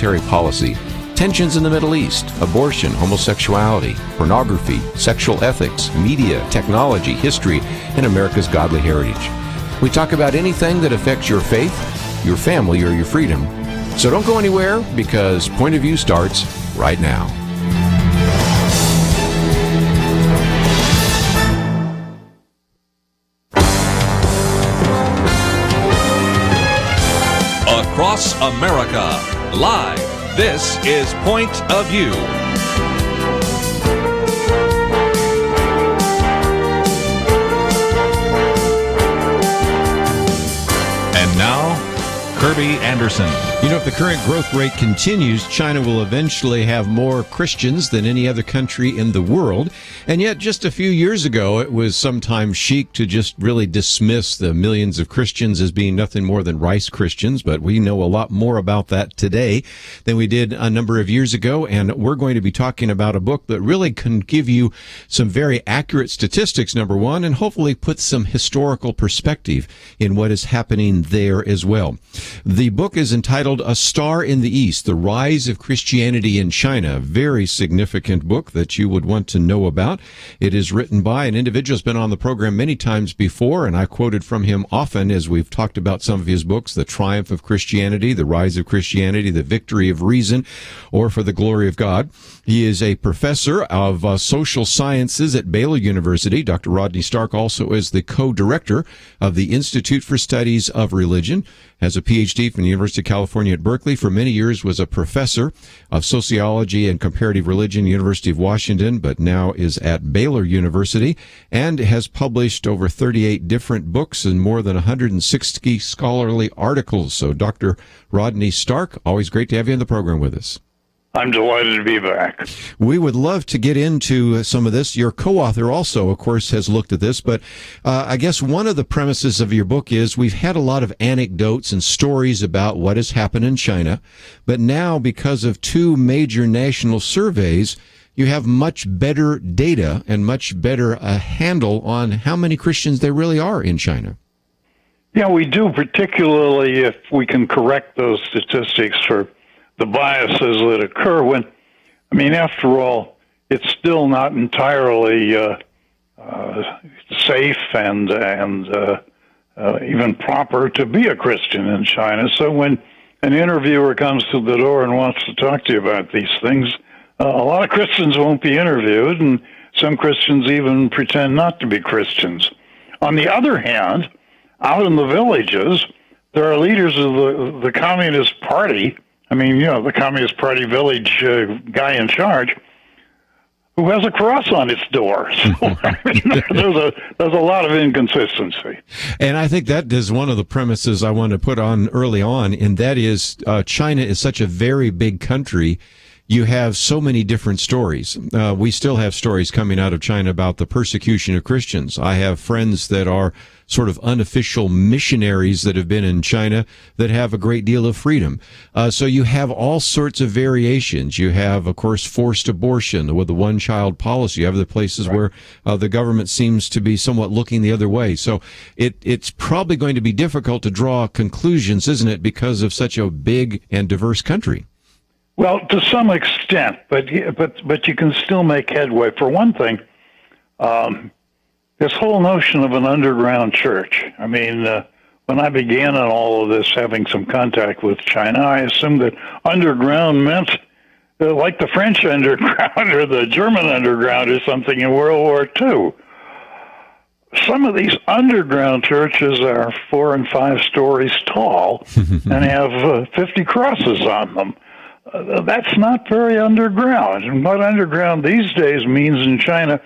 military policy, tensions in the Middle East, abortion, homosexuality, pornography, sexual ethics, media, technology, history, and America's godly heritage. We talk about anything that affects your faith, your family, or your freedom. So don't go anywhere, because Point of View starts right now. Across America, live, this is Point of View. And now, Kerby Anderson. You know, if the current growth rate continues, China will eventually have more Christians than any other country in the world. And yet, just a few years ago, it was sometimes chic to just really dismiss the millions of Christians as being nothing more than rice Christians. But we know a lot more about that today than we did a number of years ago. And we're going to be talking about a book that really can give you some very accurate statistics, number one, and hopefully put some historical perspective in what is happening there as well. The book is entitled A Star in the East, The Rise of Christianity in China. A very significant book that you would want to know about. It is written by an individual who's been on the program many times before, and I quoted from him often as we've talked about some of his books, The Triumph of Christianity, The Rise of Christianity, The Victory of Reason, or For the Glory of God. He is a professor of social sciences at Baylor University. Dr. Rodney Stark also is the co-director of the Institute for Studies of Religion, has a PhD from the University of California at Berkeley. For many years was a professor of sociology and comparative religion, University of Washington, but now is at Baylor University, and has published over 38 different books and more than 160 scholarly articles. So Dr. Rodney Stark, always great to have you on the program with us. I'm delighted to be back. We would love to get into some of this. Your co-author also, of course, has looked at this, but I guess one of the premises of your book is we've had a lot of anecdotes and stories about what has happened in China, but now because of two major national surveys, you have much better data and much better handle on how many Christians there really are in China. Yeah, we do, particularly if we can correct those statistics for the biases that occur when, I mean, after all, it's still not entirely safe and even proper to be a Christian in China. So when an interviewer comes to the door and wants to talk to you about these things, a lot of Christians won't be interviewed, and some Christians even pretend not to be Christians. On the other hand, out in the villages, there are leaders of the Communist Party. I mean, you know, the Communist Party village guy in charge, who has a cross on its door. So I mean, there's a lot of inconsistency. And I think that is one of the premises I want to put on early on, and that is China is such a very big country. You have so many different stories. We still have stories coming out of China about the persecution of Christians. I have friends that are sort of unofficial missionaries that have been in China that have a great deal of freedom. So you have all sorts of variations. You have, of course, forced abortion with the one-child policy. You have the places where the government seems to be somewhat looking the other way. So it's probably going to be difficult to draw conclusions, isn't it, because of such a big and diverse country? Well, to some extent, but you can still make headway. For one thing, this whole notion of an underground church. I mean, when I began on all of this, having some contact with China, I assumed that underground meant like the French underground or the German underground or something in World War II. Some of these underground churches are 4 and 5 stories tall and have 50 crosses on them. That's not very underground. And what underground these days means in China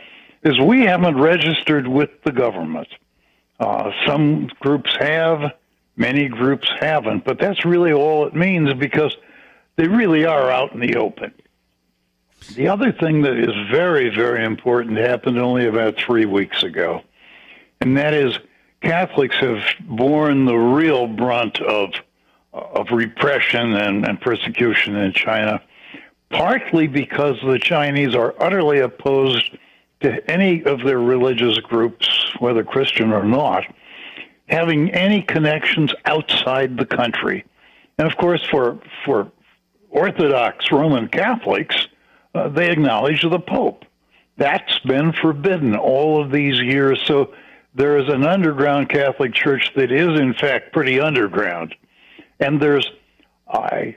is we haven't registered with the government. Some groups have, many groups haven't, but that's really all it means because they really are out in the open. The other thing that is very, very important happened only about 3 weeks ago, and that is Catholics have borne the real brunt of repression and persecution in China, partly because the Chinese are utterly opposed to any of their religious groups, whether Christian or not, having any connections outside the country. And of course, for Orthodox Roman Catholics, they acknowledge the Pope. That's been forbidden all of these years. So there is an underground Catholic Church that is, in fact, pretty underground. And there's an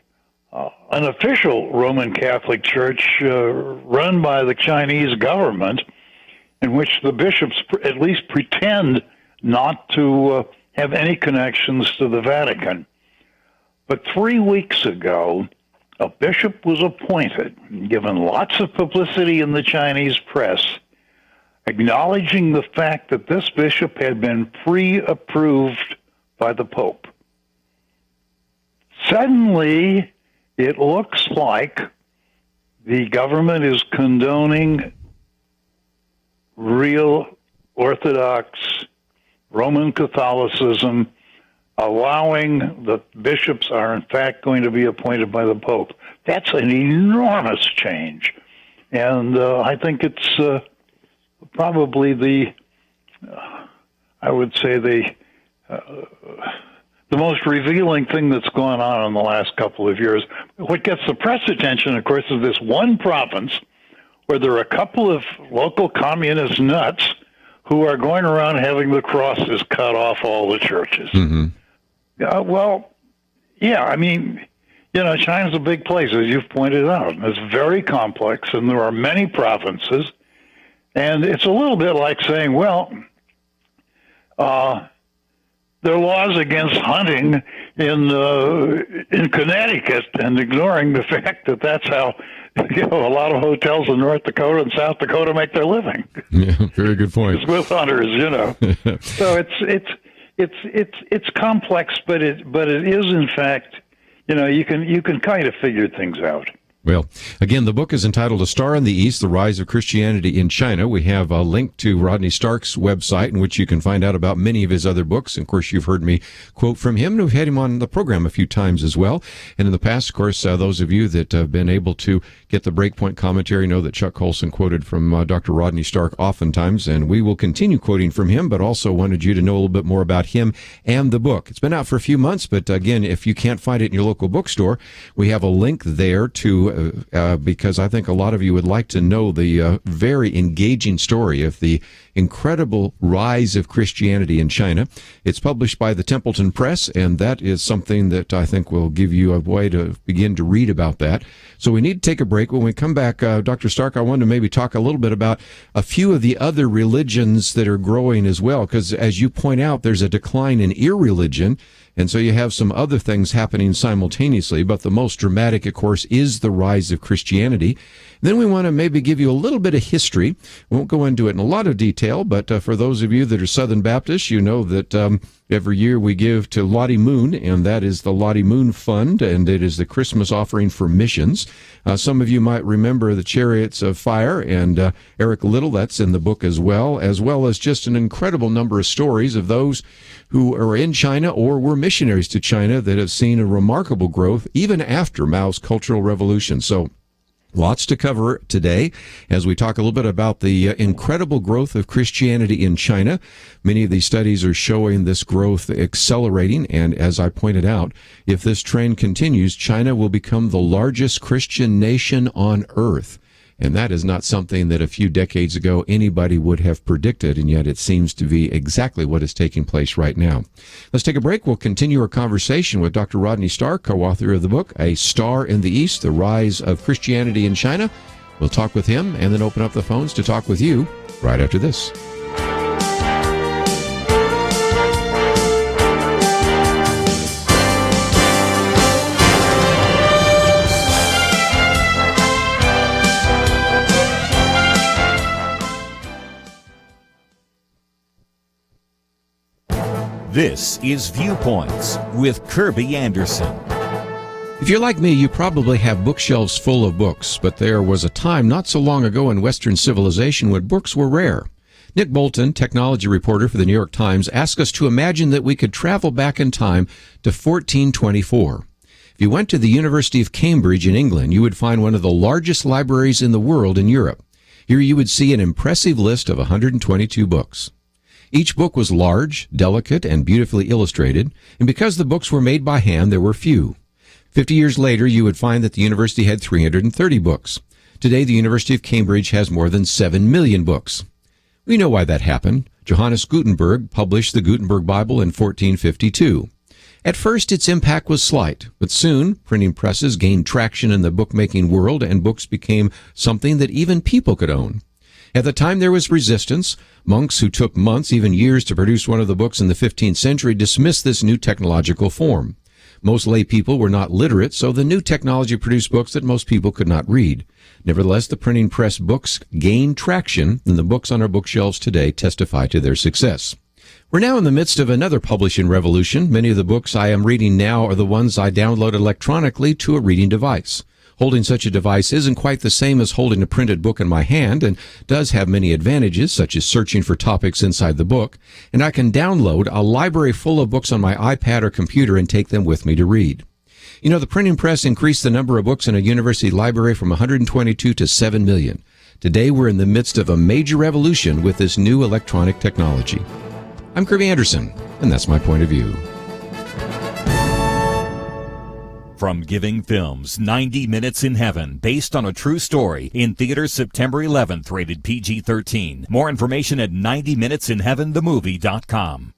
official Roman Catholic Church run by the Chinese government, in which the bishops at least pretend not to have any connections to the Vatican. But 3 weeks ago, a bishop was appointed, given lots of publicity in the Chinese press, acknowledging the fact that this bishop had been pre-approved by the Pope. Suddenly, it looks like the government is condoning real Orthodox Roman Catholicism, allowing that bishops are in fact going to be appointed by the Pope. That's an enormous change. And I think it's probably I would say the most revealing thing that's gone on in the last couple of years. What gets the press attention, of course, is this one province where there are a couple of local communist nuts who are going around having the crosses cut off all the churches. Mm-hmm. Well, yeah, I mean, China's a big place, as you've pointed out. It's very complex, and there are many provinces. And it's a little bit like saying, well, there are laws against hunting in Connecticut, and ignoring the fact that that's how a lot of hotels in North Dakota and South Dakota make their living. Yeah, very good point. It's with hunters, So it's complex, but it is in fact, you can kind of figure things out. Well, again, the book is entitled A Star in the East, The Rise of Christianity in China. We have a link to Rodney Stark's website in which you can find out about many of his other books. Of course, you've heard me quote from him, and we've had him on the program a few times as well. And in the past, of course, those of you that have been able to get the Breakpoint commentary know that Chuck Colson quoted from Dr. Rodney Stark oftentimes, and we will continue quoting from him, but also wanted you to know a little bit more about him and the book. It's been out for a few months, but again, if you can't find it in your local bookstore, we have a link there to because I think a lot of you would like to know the very engaging story of the incredible rise of Christianity in China. It's published by the Templeton Press, and that is something that I think will give you a way to begin to read about that. So we need to take a break. When we come back, Dr. Stark, I wanted to maybe talk a little bit about a few of the other religions that are growing as well, because as you point out, there's a decline in irreligion. And so you have some other things happening simultaneously, but the most dramatic, of course, is the rise of Christianity. Then we want to maybe give you a little bit of history. We won't go into it in a lot of detail, but for those of you that are Southern Baptists, you know that every year we give to Lottie Moon, and that is the Lottie Moon Fund, and it is the Christmas offering for missions. Some of you might remember the Chariots of Fire and Eric Little. That's in the book as well as just an incredible number of stories of those who are in China or were missionaries to China that have seen a remarkable growth even after Mao's Cultural Revolution. So lots to cover today as we talk a little bit about the incredible growth of Christianity in China. Many of these studies are showing this growth accelerating, and as I pointed out, if this trend continues, China will become the largest Christian nation on earth. And that is not something that a few decades ago anybody would have predicted, and yet it seems to be exactly what is taking place right now. Let's take a break. We'll continue our conversation with Dr. Rodney Stark, co-author of the book, A Star in the East, The Rise of Christianity in China. We'll talk with him and then open up the phones to talk with you right after this. This is Viewpoints with Kerby Anderson. If you're like me, you probably have bookshelves full of books, but there was a time not so long ago in Western civilization when books were rare. Nick Bolton, technology reporter for the New York Times, asked us to imagine that we could travel back in time to 1424. If you went to the University of Cambridge in England, you would find one of the largest libraries in the world in Europe. Here you would see an impressive list of 122 books. Each book was large, delicate, and beautifully illustrated, and because the books were made by hand, there were few. 50 years later, you would find that the university had 330 books. Today, the University of Cambridge has more than 7 million books. We know why that happened. Johannes Gutenberg published the Gutenberg Bible in 1452. At first, its impact was slight, but soon, printing presses gained traction in the bookmaking world, and books became something that even people could own. At the time, there was resistance. Monks who took months, even years, to produce one of the books in the 15th century dismissed this new technological form. Most lay people were not literate, so the new technology produced books that most people could not read. Nevertheless, the printing press books gained traction, and the books on our bookshelves today testify to their success. We're now in the midst of another publishing revolution. Many of the books I am reading now are the ones I download electronically to a reading device. Holding such a device isn't quite the same as holding a printed book in my hand, and does have many advantages, such as searching for topics inside the book, and I can download a library full of books on my iPad or computer and take them with me to read. You know, the printing press increased the number of books in a university library from 122 to 7 million. Today, we're in the midst of a major revolution with this new electronic technology. I'm Kerby Anderson, and that's my point of view. From Giving Films, 90 Minutes in Heaven, based on a true story, in theaters September 11th, rated PG-13. More information at 90minutesinheaventhemovie.com.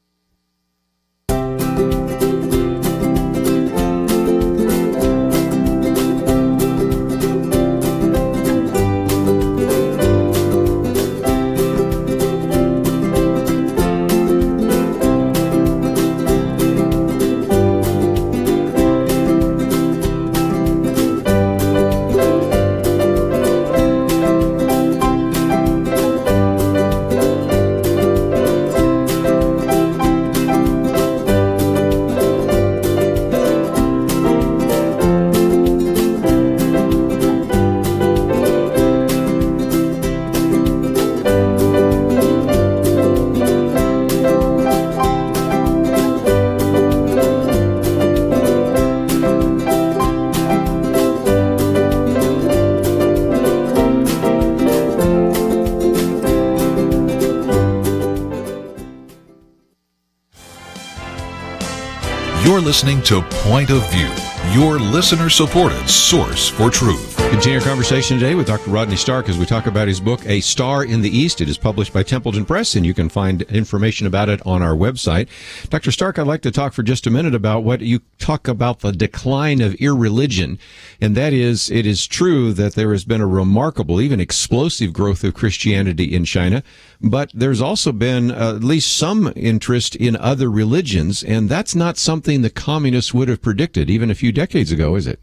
You're listening to Point of View, your listener-supported source for truth. Continue our conversation today with Dr. Rodney Stark as we talk about his book, A Star in the East. It is published by Templeton Press, and you can find information about it on our website. Dr. Stark, I'd like to talk for just a minute about what you talk about, the decline of irreligion. And that is, it is true that there has been a remarkable, even explosive growth of Christianity in China, but there's also been at least some interest in other religions, and that's not something the communists would have predicted even a few decades ago, is it?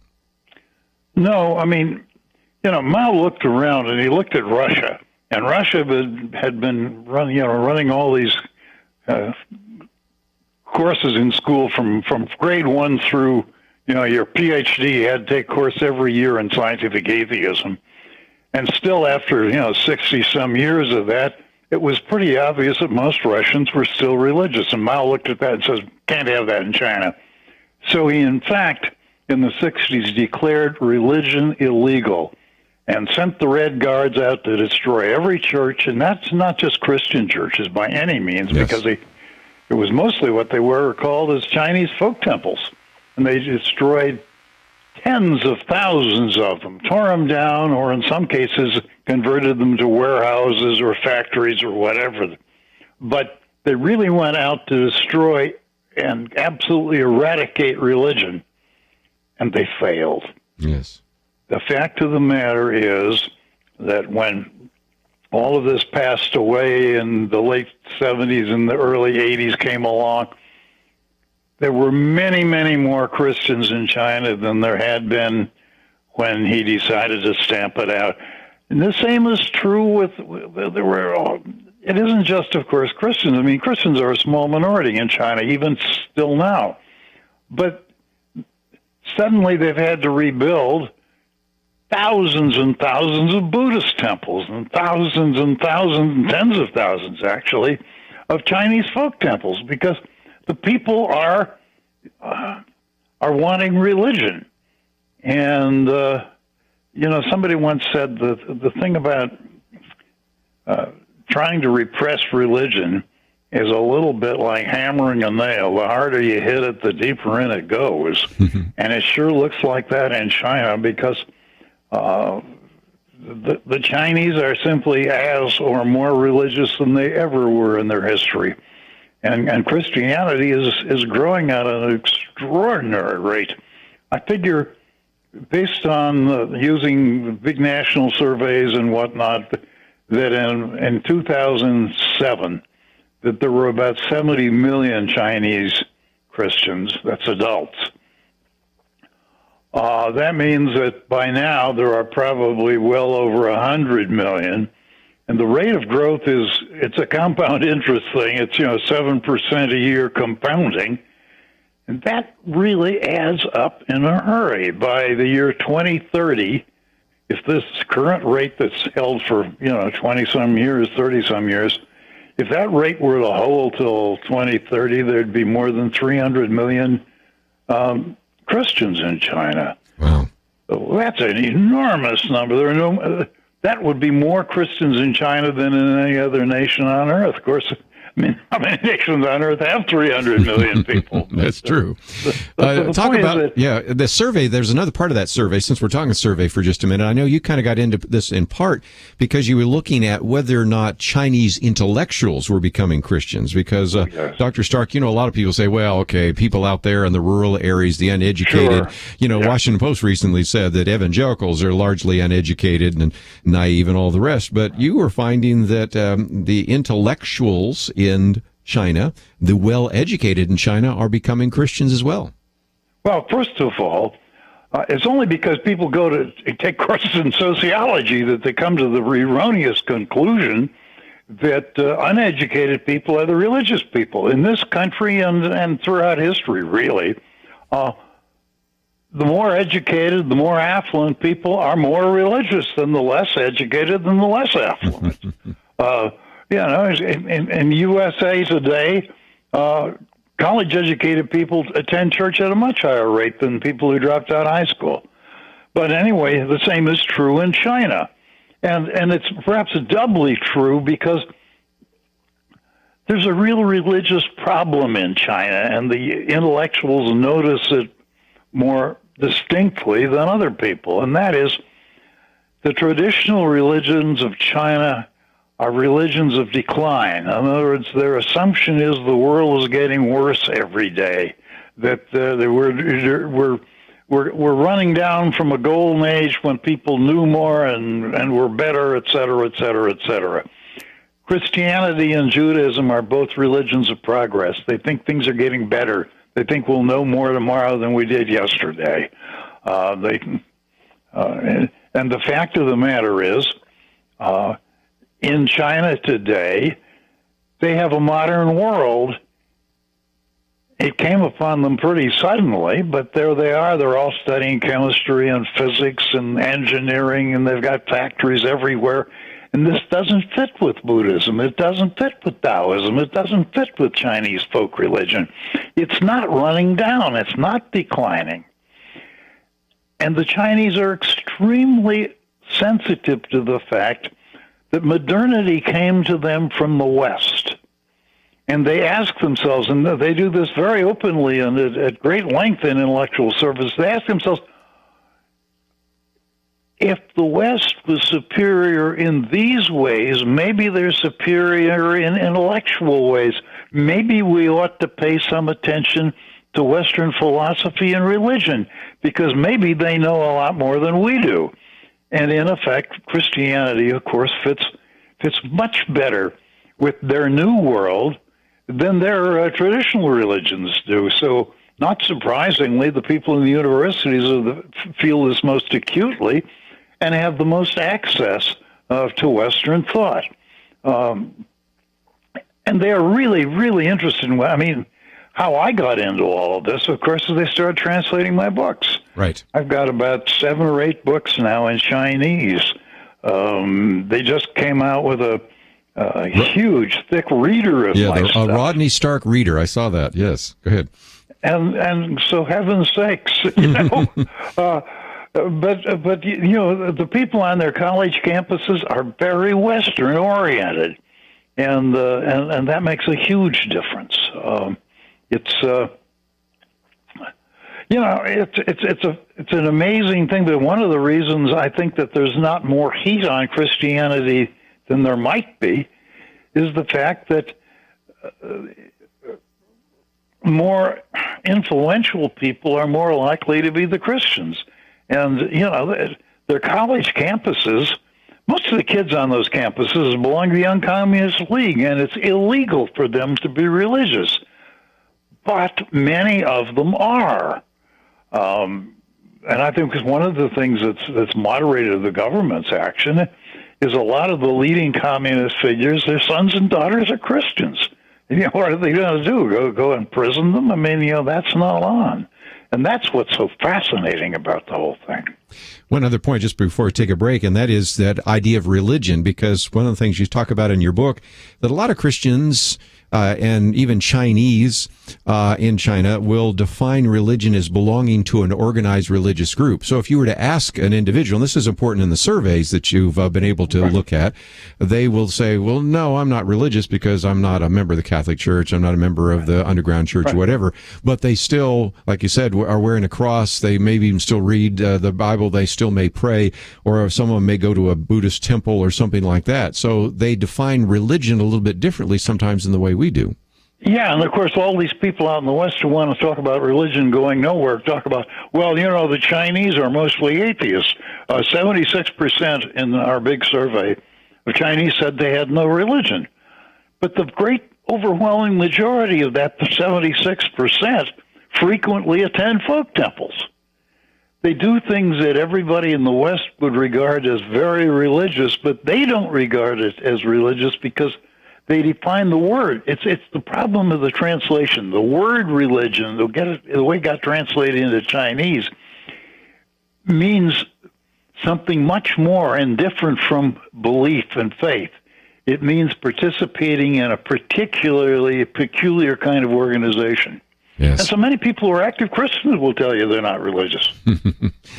No, I mean, Mao looked around and he looked at Russia, and Russia had been running all these courses in school from grade 1 through, your PhD. You had to take a course every year in scientific atheism. And still after, 60-some years of that, it was pretty obvious that most Russians were still religious. And Mao looked at that and says, can't have that in China. So he, in fact, in the 60s, declared religion illegal and sent the Red Guards out to destroy every church. And that's not just Christian churches by any means, yes, because it was mostly what they were called as Chinese folk temples. And they destroyed tens of thousands of them, tore them down, or in some cases converted them to warehouses or factories or whatever. But they really went out to destroy and absolutely eradicate religion, and they failed. Yes. The fact of the matter is that when all of this passed away in the late 70s and the early 80s came along, there were many, many more Christians in China than there had been when he decided to stamp it out. And the same is true it isn't just, of course, Christians. I mean, Christians are a small minority in China, even still now. But suddenly they've had to rebuild thousands and thousands of Buddhist temples and thousands and tens of thousands, actually, of Chinese folk temples, because the people are wanting religion. And, somebody once said the thing about trying to repress religion is a little bit like hammering a nail. The harder you hit it, the deeper in it goes. And it sure looks like that in China because the Chinese are simply as or more religious than they ever were in their history. And Christianity is growing at an extraordinary rate. I figure, based on using big national surveys and whatnot, that in 2007, that there were about 70 million Chinese Christians, that's adults. That means that by now there are probably well over 100 million. And the rate of growth it's a compound interest thing. It's, 7% a year compounding. And that really adds up in a hurry. By the year 2030, if this current rate that's held for, 20-some years, 30-some years, if that rate were to hold till 2030, there'd be more than 300 million Christians in China. Wow. So that's an enormous number. There are that would be more Christians in China than in any other nation on earth. Of course, how many nations on earth have 300 million people? That's true. Talk about the survey. There's another part of that survey, since we're talking survey for just a minute. I know you kind of got into this in part because you were looking at whether or not Chinese intellectuals were becoming Christians. Because, yes. Dr. Stark, a lot of people say, well, okay, people out there in the rural areas, the uneducated. Sure. Washington Post recently said that evangelicals are largely uneducated and naive and all the rest. But you were finding that the intellectuals in China, the well-educated in China, are becoming Christians as well. Well, first of all, it's only because people go to take courses in sociology that they come to the erroneous conclusion that uneducated people are the religious people in this country and throughout history, really. The more educated, the more affluent people are more religious than the less educated than the less affluent. In USA today, college-educated people attend church at a much higher rate than people who dropped out of high school. But anyway, the same is true in China. And it's perhaps doubly true because there's a real religious problem in China, and the intellectuals notice it more distinctly than other people, and that is the traditional religions of China are religions of decline. In other words, their assumption is the world is getting worse every day, that we're running down from a golden age when people knew more and were better, et cetera, et cetera, et cetera. Christianity and Judaism are both religions of progress. They think things are getting better. They think we'll know more tomorrow than we did yesterday. And the fact of the matter is, in China today, they have a modern world. It came upon them pretty suddenly, but there they are. They're all studying chemistry and physics and engineering, and they've got factories everywhere. And this doesn't fit with Buddhism. It doesn't fit with Taoism. It doesn't fit with Chinese folk religion. It's not running down. It's not declining. And the Chinese are extremely sensitive to the fact that modernity came to them from the West. And they ask themselves, and they do this very openly and at great length in intellectual service, they ask themselves, if the West was superior in these ways, maybe they're superior in intellectual ways. Maybe we ought to pay some attention to Western philosophy and religion, because maybe they know a lot more than we do. And in effect, Christianity, of course, fits much better with their new world than their traditional religions do. So, not surprisingly, the people in the universities feel this most acutely and have the most access to Western thought. And they are really, really interested in, how I got into all of this, of course, is they started translating my books. Right. I've got about 7 or 8 books now in Chinese. They just came out with a huge, thick reader of my stuff. A Rodney Stark reader. I saw that. Yes. Go ahead. And so, heaven's sakes, But the people on their college campuses are very Western oriented. and that makes a huge difference. It's an amazing thing, but one of the reasons I think that there's not more heat on Christianity than there might be is the fact that more influential people are more likely to be the Christians. And, their college campuses, most of the kids on those campuses belong to the Young Communist League, and it's illegal for them to be religious. But many of them are. And I think one of the things that's moderated the government's action is a lot of the leading communist figures, their sons and daughters are Christians. What are they going to do? Go imprison them? I mean, that's not on. And that's what's so fascinating about the whole thing. One other point just before we take a break, and that is that idea of religion, because one of the things you talk about in your book, that a lot of Christians and even Chinese in China will define religion as belonging to an organized religious group. So if you were to ask an individual, and this is important in the surveys that you've been able to look at, they will say, well, no, I'm not religious because I'm not a member of the Catholic Church, I'm not a member of the underground church or whatever. But they still, like you said, are wearing a cross. They maybe even still read the Bible. They still may pray, or some of them may go to a Buddhist temple or something like that. So they define religion a little bit differently sometimes in the way we do. Yeah, and of course, all these people out in the West who want to talk about religion going nowhere talk about, well, the Chinese are mostly atheists. 76% in our big survey of Chinese said they had no religion. But the great overwhelming majority of that, the 76%, frequently attend folk temples. They do things that everybody in the West would regard as very religious, but they don't regard it as religious because they define the word. It's the problem of the translation. The word religion, the way it got translated into Chinese, means something much more and different from belief and faith. It means participating in a particularly peculiar kind of organization. Yes. And so many people who are active Christians will tell you they're not religious.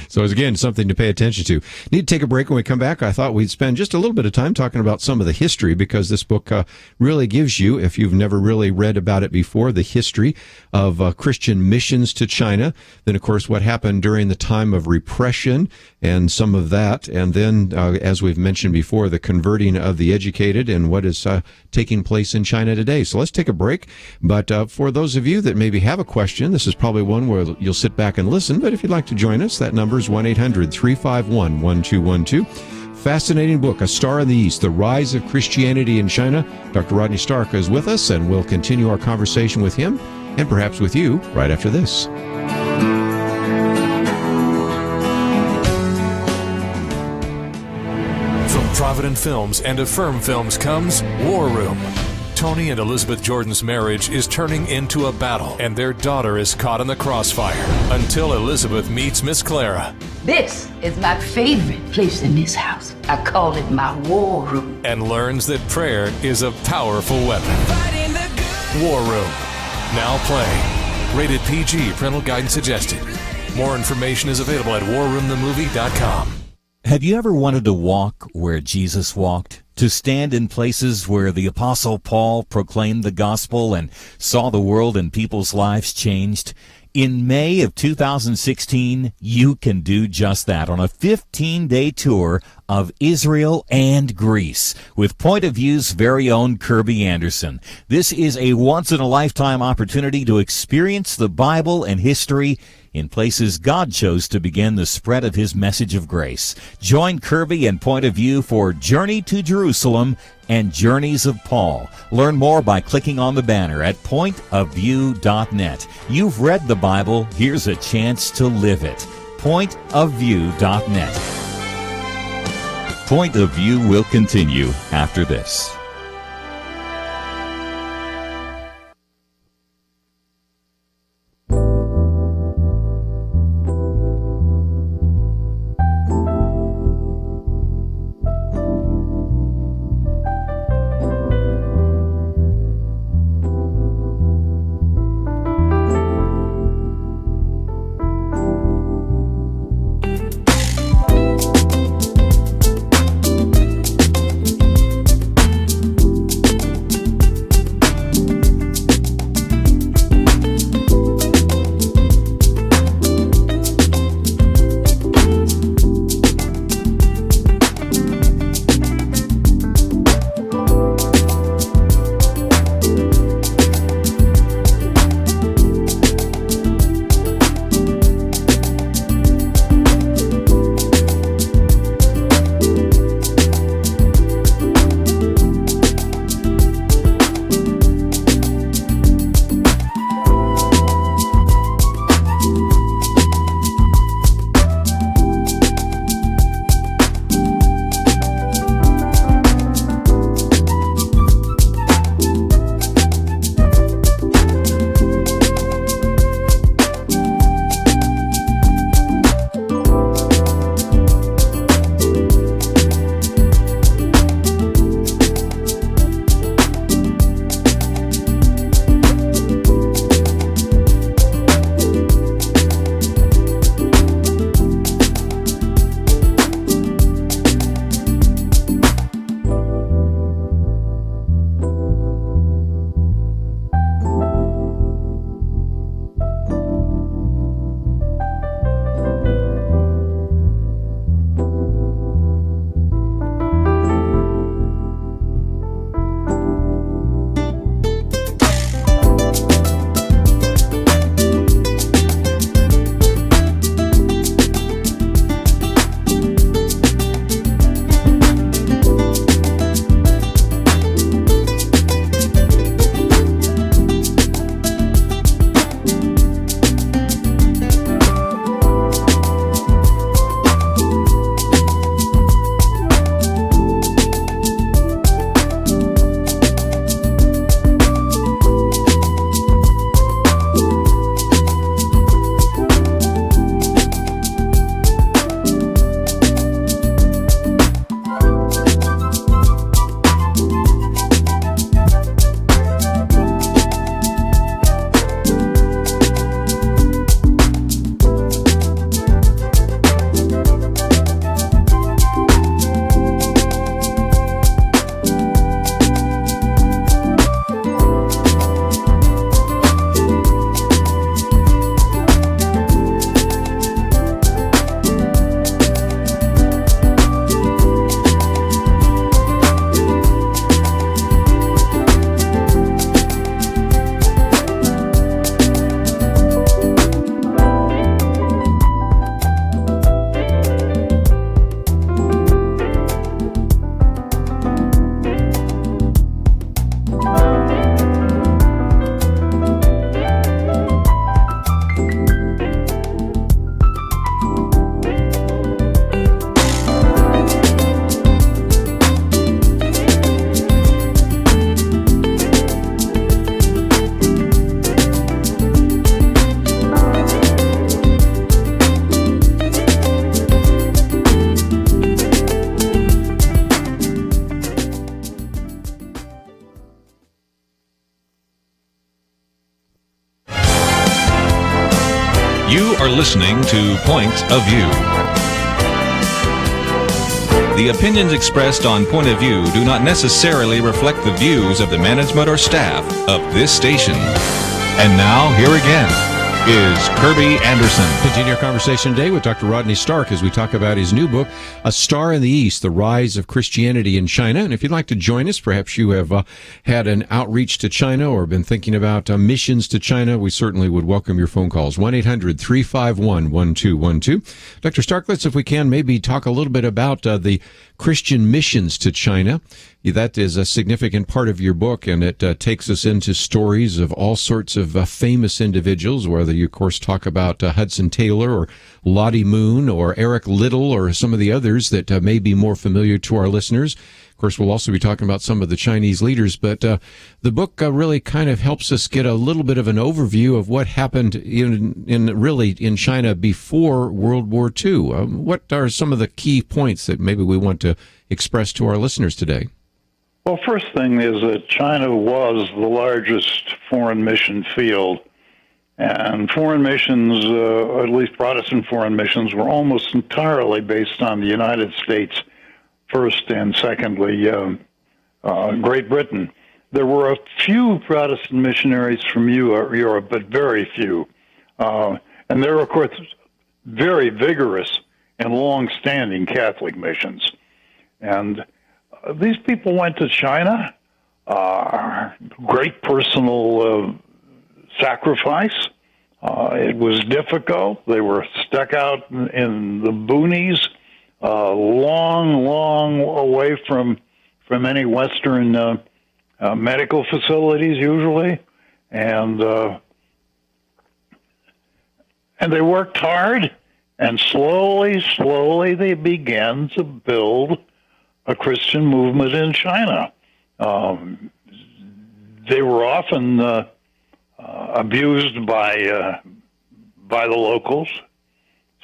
So it's, again, something to pay attention to. Need to take a break. When we come back, I thought we'd spend just a little bit of time talking about some of the history, because this book really gives you, if you've never really read about it before, the history of Christian missions to China. Then, of course, what happened during the time of repression and some of that. And then, as we've mentioned before, the converting of the educated and what is taking place in China today. So let's take a break. But for those of you that maybe have a question, this is probably one where you'll sit back and listen. But if you'd like to join us, that number is 1-800-351-1212. Fascinating book, A Star in the East, The Rise of Christianity in China. Dr. Rodney Stark is with us, and we'll continue our conversation with him and perhaps with you right after this. From Provident Films and Affirm Films comes War Room. Tony and Elizabeth Jordan's marriage is turning into a battle, and their daughter is caught in the crossfire until Elizabeth meets Miss Clara. This is my favorite place in this house. I call it my war room. And learns that prayer is a powerful weapon. War Room. Now playing. Rated PG. Parental guidance suggested. More information is available at warroomthemovie.com. Have you ever wanted to walk where Jesus walked? To stand in places where the Apostle Paul proclaimed the gospel and saw the world and people's lives changed? In May of 2016, you can do just that on a 15-day tour of Israel and Greece with Point of View's very own Kerby Anderson. This is a once-in-a-lifetime opportunity to experience the Bible and history in places God chose to begin the spread of His message of grace. Join Kerby and Point of View for Journey to Jerusalem and Journeys of Paul. Learn more by clicking on the banner at pointofview.net. You've read the Bible. Here's a chance to live it. pointofview.net. Point of View will continue after this. listening to Point of View. The opinions expressed on Point of View do not necessarily reflect the views of the management or staff of this station. And now, here again is Kerby Anderson. Continue our conversation today with Dr. Rodney Stark as we talk about his new book, A Star in the East, The Rise of Christianity in China. And if you'd like to join us, perhaps you have had an outreach to China or been thinking about missions to China, we certainly would welcome your phone calls. 1-800-351-1212. Dr. Stark, let's, if we can, maybe talk a little bit about the Christian missions to China. That is a significant part of your book, and it takes us into stories of all sorts of famous individuals, whether you, of course, talk about Hudson Taylor or Lottie Moon or Eric Liddell or some of the others that may be more familiar to our listeners. Of course, we'll also be talking about some of the Chinese leaders, but the book really kind of helps us get a little bit of an overview of what happened in China before World War II. What are some of the key points that maybe we want to express to our listeners today? Well, first thing is that China was the largest foreign mission field, and foreign missions, at least Protestant foreign missions, were almost entirely based on the United States first, and secondly, Great Britain. There were a few Protestant missionaries from Europe, but very few. And there were, of course, very vigorous and long-standing Catholic missions. And these people went to China, great personal sacrifice. It was difficult. They were stuck out in the boonies, long away from any Western medical facilities, usually, and they worked hard, and slowly they began to build a Christian movement in China. They were often abused by the locals.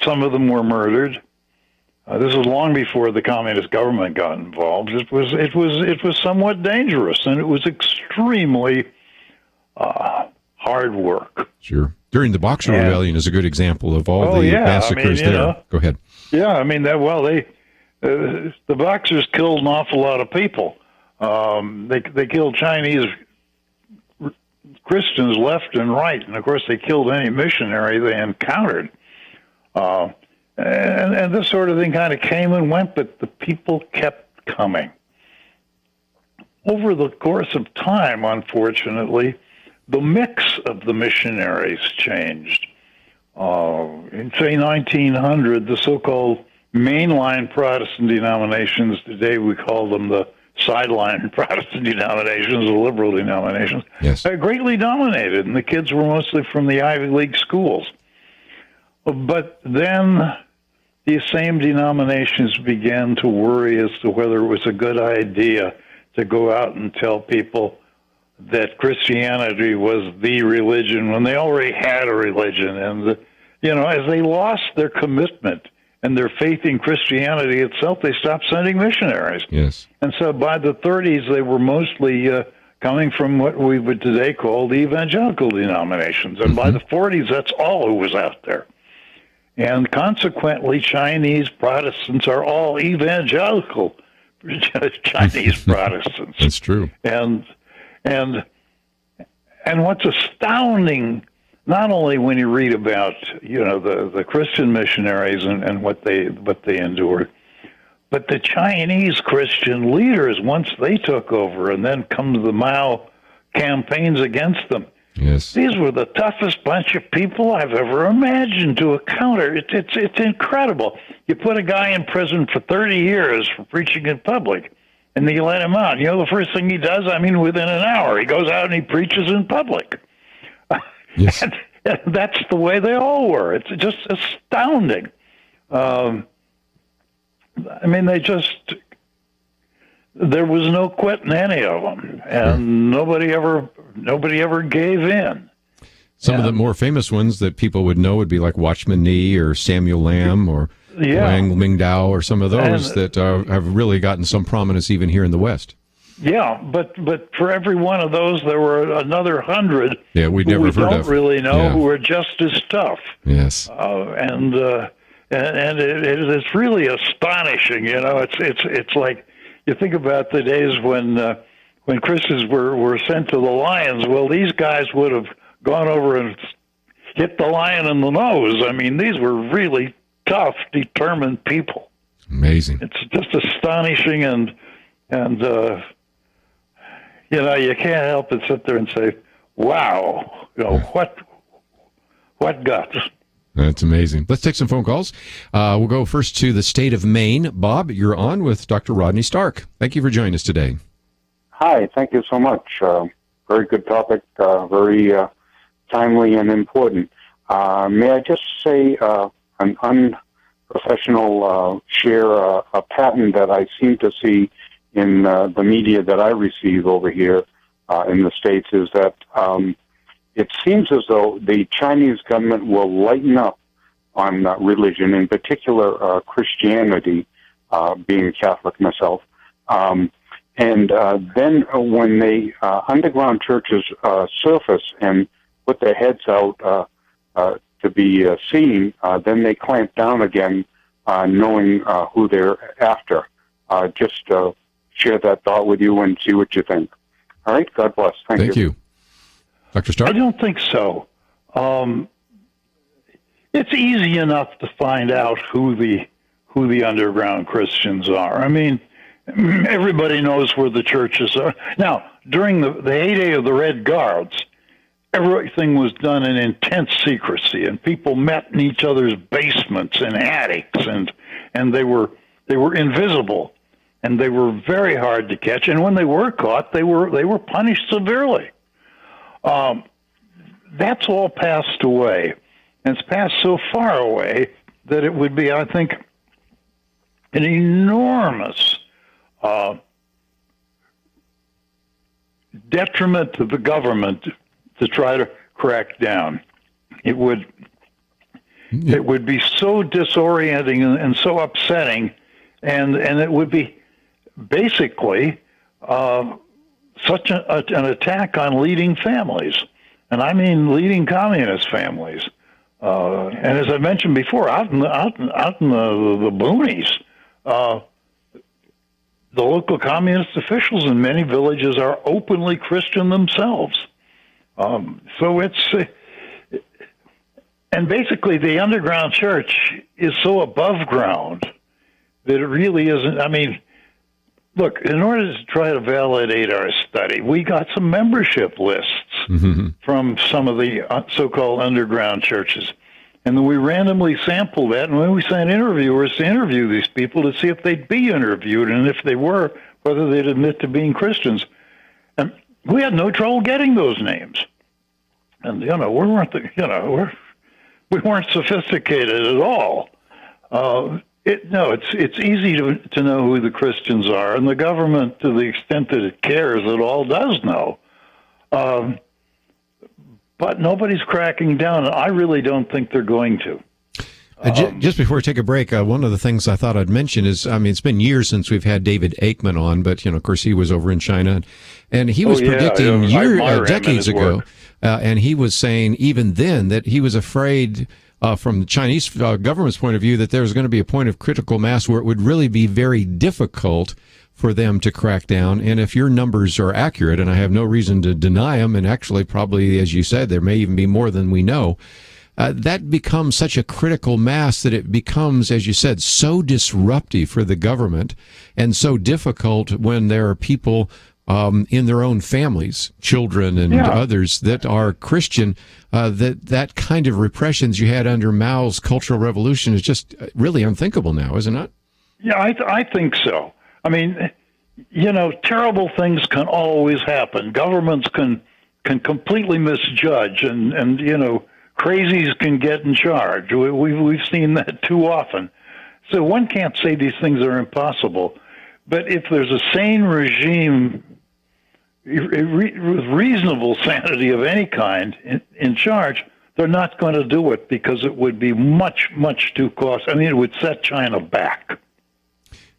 Some of them were murdered. This was long before the communist government got involved. It was somewhat dangerous, and it was extremely hard work. Sure. During the Boxer Rebellion is a good example of all the massacres there. Go ahead. Yeah, I mean the Boxers killed an awful lot of people. They killed Chinese Christians left and right, and of course they killed any missionary they encountered. And this sort of thing kind of came and went, but the people kept coming. Over the course of time, unfortunately, the mix of the missionaries changed. In, say, 1900, the so-called mainline Protestant denominations, today we call them the sideline Protestant denominations, the liberal denominations, greatly dominated, and the kids were mostly from the Ivy League schools. But then these same denominations began to worry as to whether it was a good idea to go out and tell people that Christianity was the religion when they already had a religion. And, as they lost their commitment and their faith in Christianity itself, they stopped sending missionaries. Yes. And so by the 30s, they were mostly coming from what we would today call the evangelical denominations. And by the 40s, that's all who was out there. And consequently, Chinese Protestants are all evangelical Chinese Protestants. That's true. And what's astounding, not only when you read about the Christian missionaries and what they endured, but the Chinese Christian leaders, once they took over, and then come the Mao campaigns against them. Yes. These were the toughest bunch of people I've ever imagined to encounter. It's incredible. You put a guy in prison for 30 years for preaching in public, and then you let him out. The first thing he does, within an hour, he goes out and he preaches in public. Yes. And that's the way they all were. It's just astounding. There was no quitting any of them, and nobody ever gave in. Some of the more famous ones that people would know would be like Watchman Nee or Samuel Lamb or Wang Mingdao or some of those that have really gotten some prominence even here in the West. Yeah, but for every one of those, there were another 100. Yeah, we'd never we heard don't of. really know Yeah. who are just as tough. Yes. And it's really astonishing. You know, it's like you think about the days when Christians were sent to the lions. Well, these guys would have gone over and hit the lion in the nose. I mean, these were really tough, determined people. Amazing. It's just astonishing, and you know, you can't help but sit there and say, "Wow, you know, what guts." That's amazing. Let's take some phone calls. We'll go first to the state of Maine. Bob, you're on with Dr. Rodney Stark. Thank you for joining us today. Hi, thank you so much. Very good topic, very timely and important. May I just say an unprofessional share a pattern that I seem to see in the media that I receive over here in the States is that it seems as though the Chinese government will lighten up on religion, in particular Christianity, being Catholic myself. And then when the underground churches surface and put their heads out to be seen, then they clamp down again, knowing who they're after. Just share that thought with you and see what you think. All right, God bless. Thank you. Dr. Stark? I don't think so. It's easy enough to find out who the underground Christians are. I mean, everybody knows where the churches are. Now, during the heyday of the Red Guards, everything was done in intense secrecy, and people met in each other's basements and attics, and they were invisible, and they were very hard to catch. And when they were caught, they were punished severely. That's all passed away, and it's passed so far away that it would be, I think, an enormous detriment to the government to try to crack down. It would be so disorienting and so upsetting, and it would be basically such an attack on leading families, and I mean leading communist families. And as I mentioned before, out in the boonies, the local communist officials in many villages are openly Christian themselves. So and basically the underground church is so above ground that it really isn't. I mean, look, in order to try to validate our study, we got some membership lists from some of the so-called underground churches. And then we randomly sampled that, and then we sent interviewers to interview these people to see if they'd be interviewed, and if they were, whether they'd admit to being Christians. And we had no trouble getting those names. And, you know, we weren't sophisticated at all. It's easy to know who the Christians are, and the government, to the extent that it cares at all, does know. But nobody's cracking down, and I really don't think they're going to. Just before we take a break, one of the things I thought I'd mention is, I mean, it's been years since we've had David Aikman on, but, you know, of course, he was over in China, and he was predicting decades ago, and he was saying even then that he was afraid from the Chinese government's point of view that there was going to be a point of critical mass where it would really be very difficult for them to crack down. And if your numbers are accurate, and I have no reason to deny them, and actually probably, as you said, there may even be more than we know, that becomes such a critical mass that it becomes, as you said, so disruptive for the government and so difficult when there are people in their own families, children and others that are Christian, that kind of repressions you had under Mao's Cultural Revolution is just really unthinkable now, isn't it? Yeah, I think so. I mean, you know, terrible things can always happen. Governments can completely misjudge, and you know, crazies can get in charge. We've seen that too often. So one can't say these things are impossible. But if there's a sane regime with reasonable sanity of any kind in charge, they're not going to do it because it would be much, much too costly. I mean, it would set China back.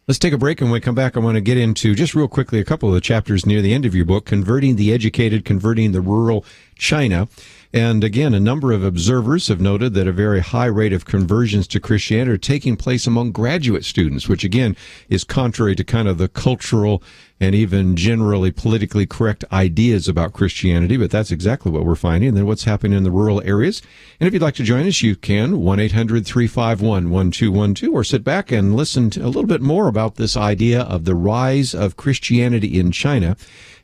Let's take a break, and when we come back, I want to get into, just real quickly, a couple of the chapters near the end of your book, Converting the Educated, Converting the Rural China. And again, a number of observers have noted that a very high rate of conversions to Christianity are taking place among graduate students, which again is contrary to kind of the cultural and even generally politically correct ideas about Christianity, but that's exactly what we're finding. And then what's happening in the rural areas. And if you'd like to join us, you can, 1-800-351-1212, or sit back and listen to a little bit more about this idea of the rise of Christianity in China.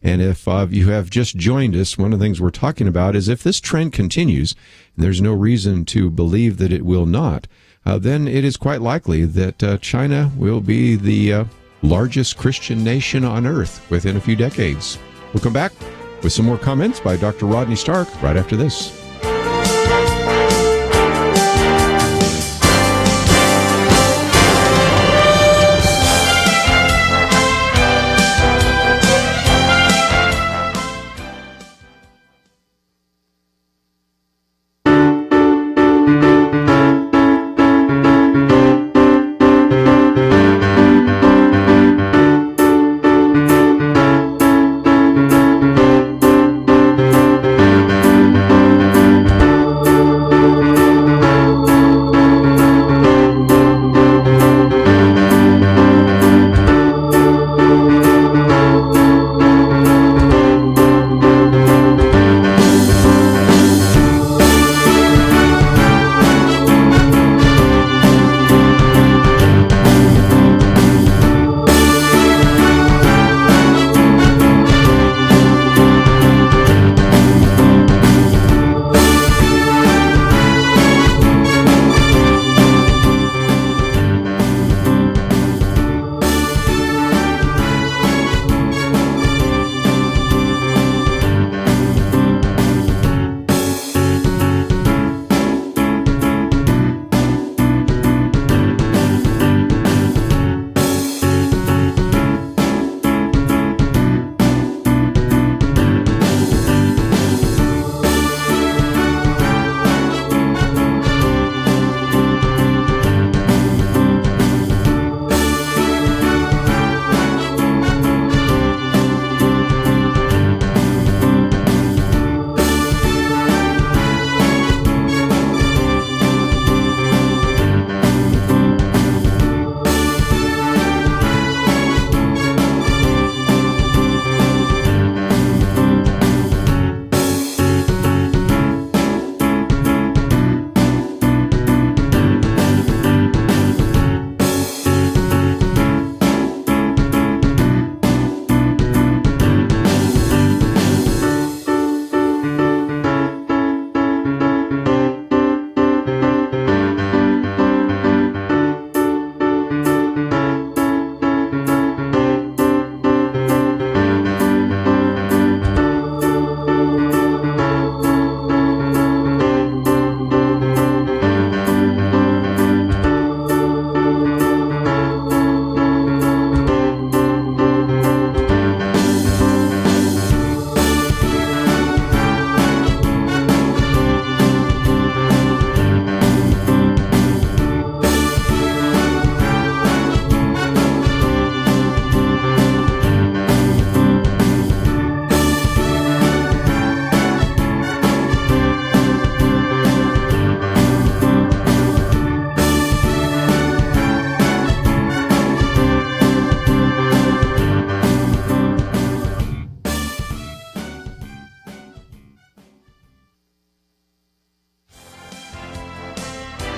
And if you have just joined us, one of the things we're talking about is if this trend continues, and there's no reason to believe that it will not, then it is quite likely that China will be the largest Christian nation on earth within a few decades. We'll come back with some more comments by Dr. Rodney Stark right after this.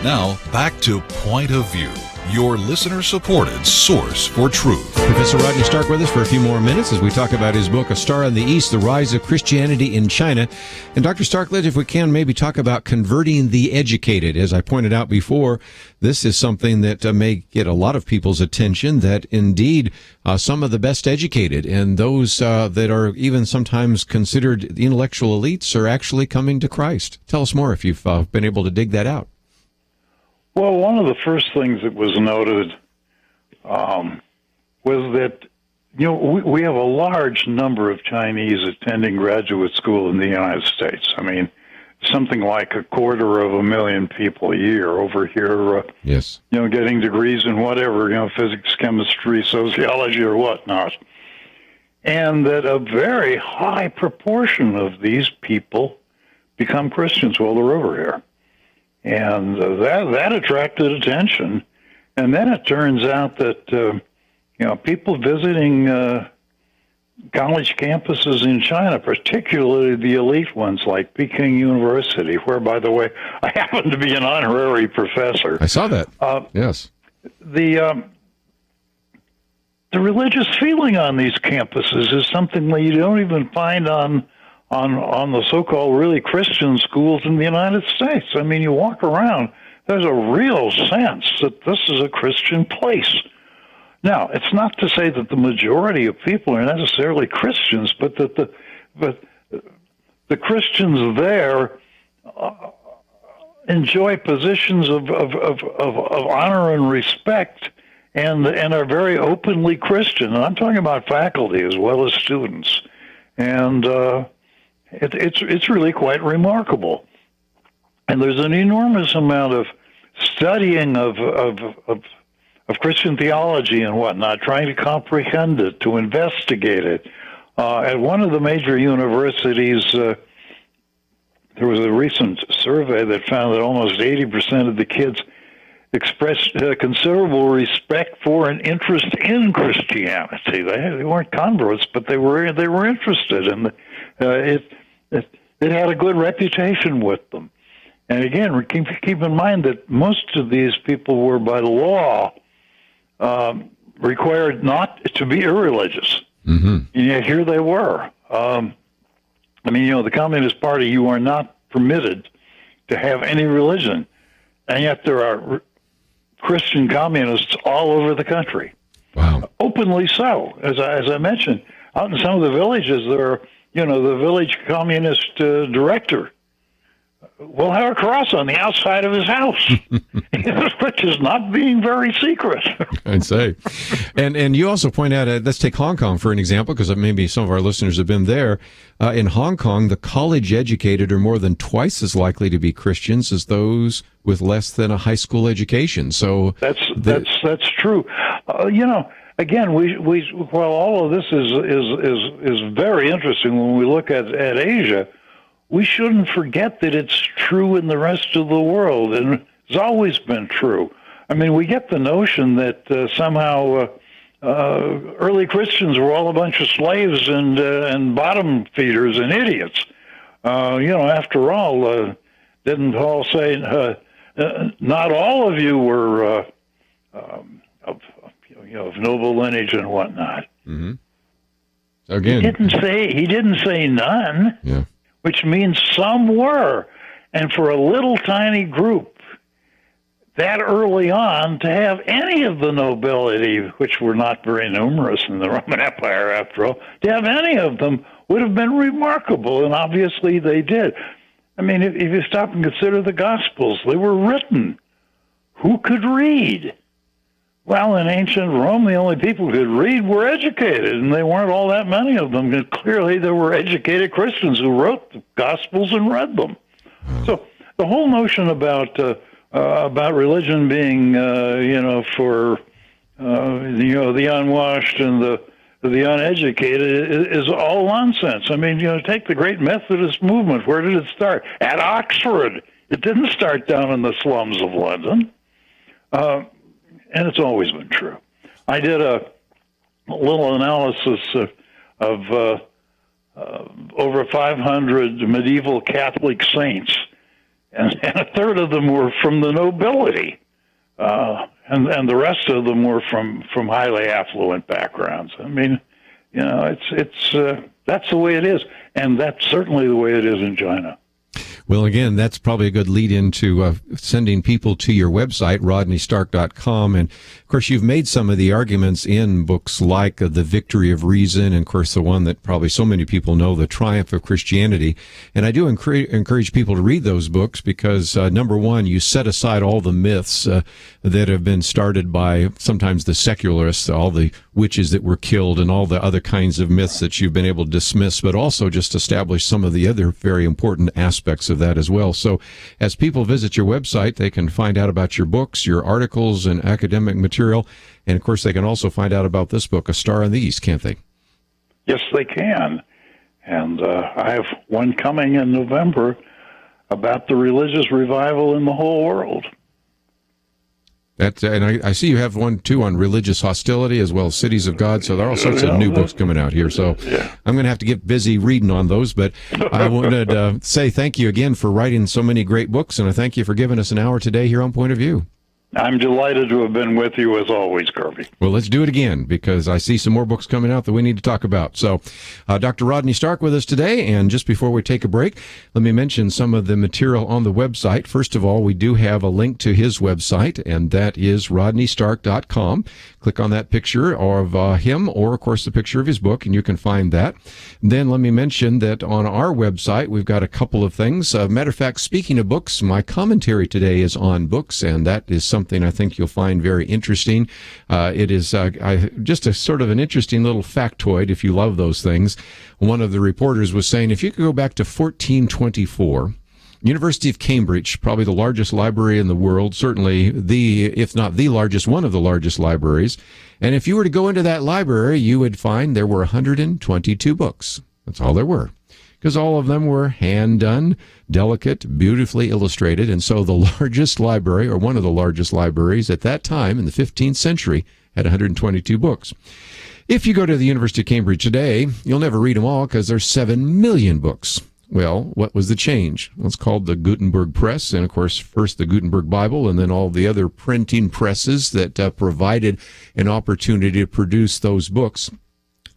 Now, back to Point of View, your listener-supported source for truth. Professor Rodney Stark with us for a few more minutes as we talk about his book, A Star in the East, The Rise of Christianity in China. And Dr. Stark, if we can, maybe talk about converting the educated. As I pointed out before, this is something that may get a lot of people's attention, that indeed some of the best educated and those that are even sometimes considered the intellectual elites are actually coming to Christ. Tell us more if you've been able to dig that out. Well, one of the first things that was noted was that, we have a large number of Chinese attending graduate school in the United States. I mean, something like 250,000 people a year over here. Yes. Getting degrees in whatever, physics, chemistry, sociology, or whatnot. And that a very high proportion of these people become Christians while they're over here. And that attracted attention. And then it turns out that, people visiting college campuses in China, particularly the elite ones like Peking University, where, by the way, I happen to be an honorary professor. I saw that. Yes. The religious feeling on these campuses is something that you don't even find on the so-called really Christian schools in the United States. I mean, you walk around, there's a real sense that this is a Christian place. Now, it's not to say that the majority of people are necessarily Christians, but that the Christians there enjoy positions of honor and respect, and are very openly Christian. And I'm talking about faculty as well as students, and it's really quite remarkable. And there's an enormous amount of studying of Christian theology and whatnot, trying to comprehend it, to investigate it. At one of the major universities, there was a recent survey that found that almost 80% of the kids expressed considerable respect for and interest in Christianity. They weren't converts, but they were interested, and it had a good reputation with them. And again, keep in mind that most of these people were by law required not to be irreligious, and yet here they were. The Communist Party, you are not permitted to have any religion, and yet there are Christian communists all over the country. Wow. Openly so. As I mentioned, out in some of the villages, there are, the village communist director will have a cross on the outside of his house, which is not being very secret. I'd say. And you also point out, let's take Hong Kong for an example, because maybe some of our listeners have been there. In Hong Kong, the college educated are more than twice as likely to be Christians as those with less than a high school education. So that's true. Again, while all of this is very interesting when we look at Asia, we shouldn't forget that it's true in the rest of the world, and it's always been true. I mean, we get the notion that somehow early Christians were all a bunch of slaves and bottom feeders and idiots. After all, didn't Paul say, not all of you were of noble lineage and whatnot? Mm-hmm. Again, he didn't say none. Yeah. Which means some were. And for a little tiny group that early on to have any of the nobility, which were not very numerous in the Roman Empire after all, to have any of them would have been remarkable, and obviously they did. I mean, if you stop and consider the Gospels, they were written. Who could read? Well, in ancient Rome, the only people who could read were educated, and they weren't all that many of them. And clearly, there were educated Christians who wrote the Gospels and read them. So the whole notion about religion being, for the unwashed and the uneducated is all nonsense. I mean, take the great Methodist movement. Where did it start? At Oxford. It didn't start down in the slums of London. And it's always been true. I did a little analysis of over 500 medieval Catholic saints, and a third of them were from the nobility, and the rest of them were from highly affluent backgrounds. I mean, it's that's the way it is, and that's certainly the way it is in China. Well, again, that's probably a good lead into sending people to your website, rodneystark.com. And, of course, you've made some of the arguments in books like The Victory of Reason, and, of course, the one that probably so many people know, The Triumph of Christianity. And I do encourage people to read those books because, number one, you set aside all the myths that have been started by sometimes the secularists, all the witches that were killed and all the other kinds of myths that you've been able to dismiss, but also just establish some of the other very important aspects of that as well. So as people visit your website, they can find out about your books, your articles, and academic material. And, of course, they can also find out about this book, A Star in the East, can't they? Yes, they can. And I have one coming in November about the religious revival in the whole world. And I see you have one, too, on religious hostility as well as cities of God. So there are all sorts of new books coming out here. So I'm going to have to get busy reading on those. But I wanted to say thank you again for writing so many great books. And I thank you for giving us an hour today here on Point of View. I'm delighted to have been with you as always, Kerby. Well, let's do it again because I see some more books coming out that we need to talk about. So, Dr. Rodney Stark with us today. And just before we take a break, let me mention some of the material on the website. First of all, we do have a link to his website, and that is rodneystark.com. Click on that picture of him or, of course, the picture of his book, and you can find that. Then let me mention that on our website, we've got a couple of things. Matter of fact, speaking of books, my commentary today is on books, and that is something I think you'll find very interesting. It is just a sort of an interesting little factoid if you love those things. One of the reporters was saying if you could go back to 1424, University of Cambridge, probably the largest library in the world, certainly if not the largest, one of the largest libraries. And if you were to go into that library, you would find there were 122 books. That's all there were, because all of them were hand-done, delicate, beautifully illustrated. And so the largest library, or one of the largest libraries at that time in the 15th century, had 122 books. If you go to the University of Cambridge today, you'll never read them all because there's 7 million books. Well, what was the change? Well, it's called the Gutenberg Press, and of course, first the Gutenberg Bible, and then all the other printing presses that provided an opportunity to produce those books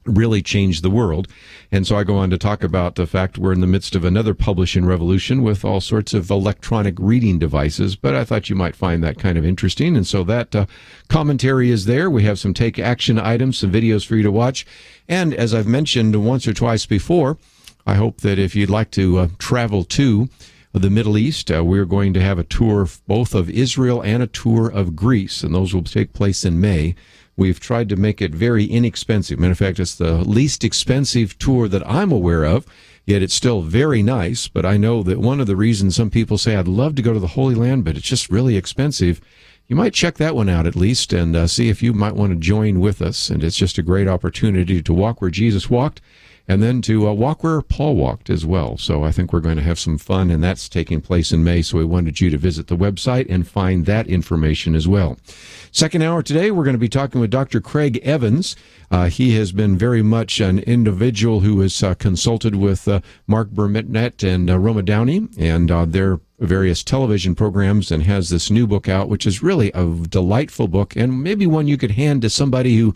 really changed the world. And so I go on to talk about the fact we're in the midst of another publishing revolution with all sorts of electronic reading devices, but I thought you might find that kind of interesting. And so that commentary is there. We have some take action items, some videos for you to watch. And as I've mentioned once or twice before, I hope that if you'd like to travel to the Middle East, we're going to have a tour both of Israel and a tour of Greece, and those will take place in May. We've tried to make it very inexpensive. Matter of fact, it's the least expensive tour that I'm aware of, yet it's still very nice. But I know that one of the reasons some people say, I'd love to go to the Holy Land, but it's just really expensive. You might check that one out at least and see if you might want to join with us. And it's just a great opportunity to walk where Jesus walked, and then to walk where Paul walked as well. So I think we're going to have some fun, and that's taking place in May. So we wanted you to visit the website and find that information as well. Second hour today, we're going to be talking with Dr. Craig Evans. He has been very much an individual who has consulted with Mark Burnett and Roma Downey and their various television programs, and has this new book out, which is really a delightful book, and maybe one you could hand to somebody who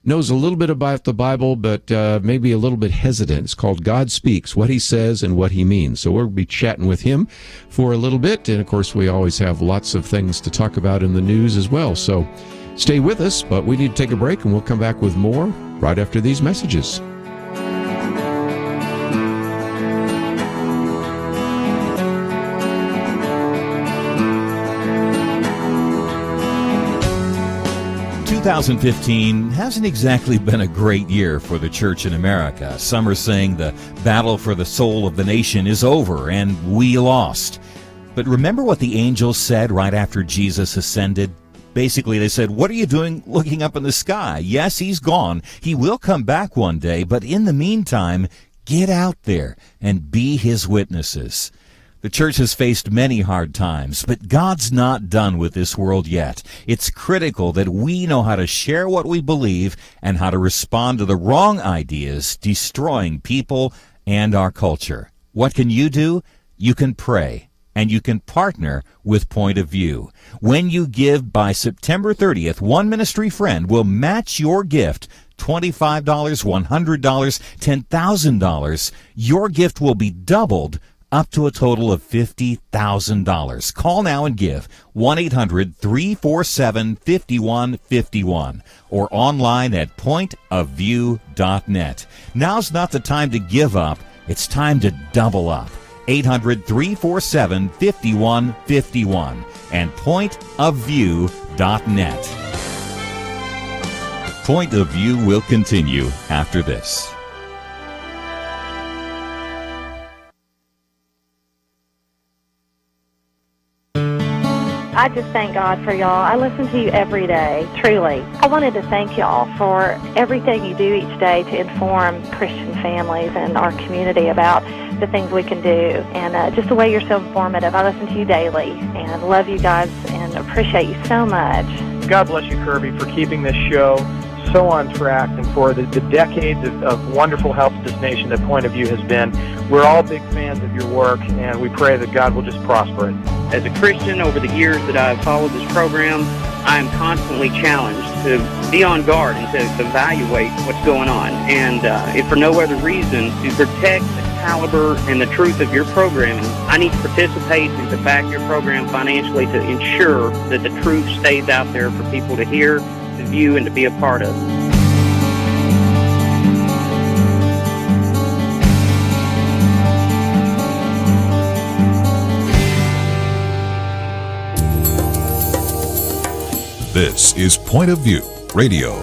knows a little bit about the Bible, but maybe a little bit hesitant. It's called God Speaks, What He Says and What He Means. So we'll be chatting with him for a little bit. And, of course, we always have lots of things to talk about in the news as well. So stay with us, but we need to take a break, and we'll come back with more right after these messages. 2015 hasn't exactly been a great year for the church in America. Some are saying the battle for the soul of the nation is over and we lost. But remember what the angels said right after Jesus ascended? Basically, they said, what are you doing looking up in the sky? Yes, he's gone. He will come back one day, but in the meantime, get out there and be his witnesses. The church has faced many hard times, but God's not done with this world yet. It's critical that we know how to share what we believe and how to respond to the wrong ideas destroying people and our culture. What can you do? You can pray, and you can partner with Point of View. When you give by September 30th, one ministry friend will match your gift, $25, $100, $10,000. Your gift will be doubled up to a total of $50,000. Call now and give 1-800-347-5151 or online at pointofview.net. Now's not the time to give up. It's time to double up. 800-347-5151 and pointofview.net. Point of View will continue after this. I just thank God for y'all. I listen to you every day, truly. I wanted to thank y'all for everything you do each day to inform Christian families and our community about the things we can do, and just the way you're so informative. I listen to you daily, and love you guys, and appreciate you so much. God bless you, Kerby, for keeping this show so on track and for the decades of wonderful help to this nation that Point of View has been. We're all big fans of your work, and we pray that God will just prosper it. As a Christian, over the years that I've followed this program, I am constantly challenged to be on guard and to evaluate what's going on. And if for no other reason, to protect the caliber and the truth of your programming, I need to participate and to back your program financially to ensure that the truth stays out there for people to hear, to view, and to be a part of. This is Point of View Radio.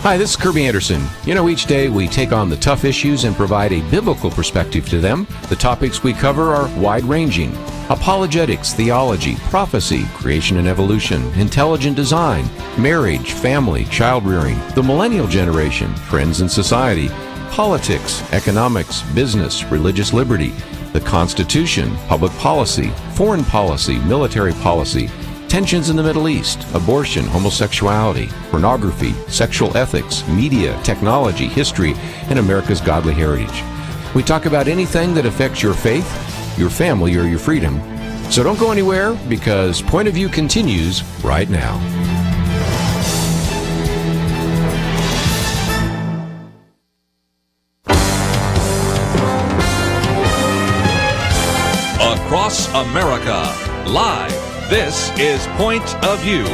Hi, this is Kerby Anderson. You know, each day we take on the tough issues and provide a biblical perspective to them. The topics we cover are wide-ranging: apologetics, theology, prophecy, creation and evolution, intelligent design, marriage, family, child-rearing, the millennial generation, trends in society, politics, economics, business, religious liberty, the Constitution, public policy, foreign policy, military policy, tensions in the Middle East, abortion, homosexuality, pornography, sexual ethics, media, technology, history, and America's godly heritage. We talk about anything that affects your faith, your family, or your freedom. So don't go anywhere, because Point of View continues right now. Across America, live. This is Point of View.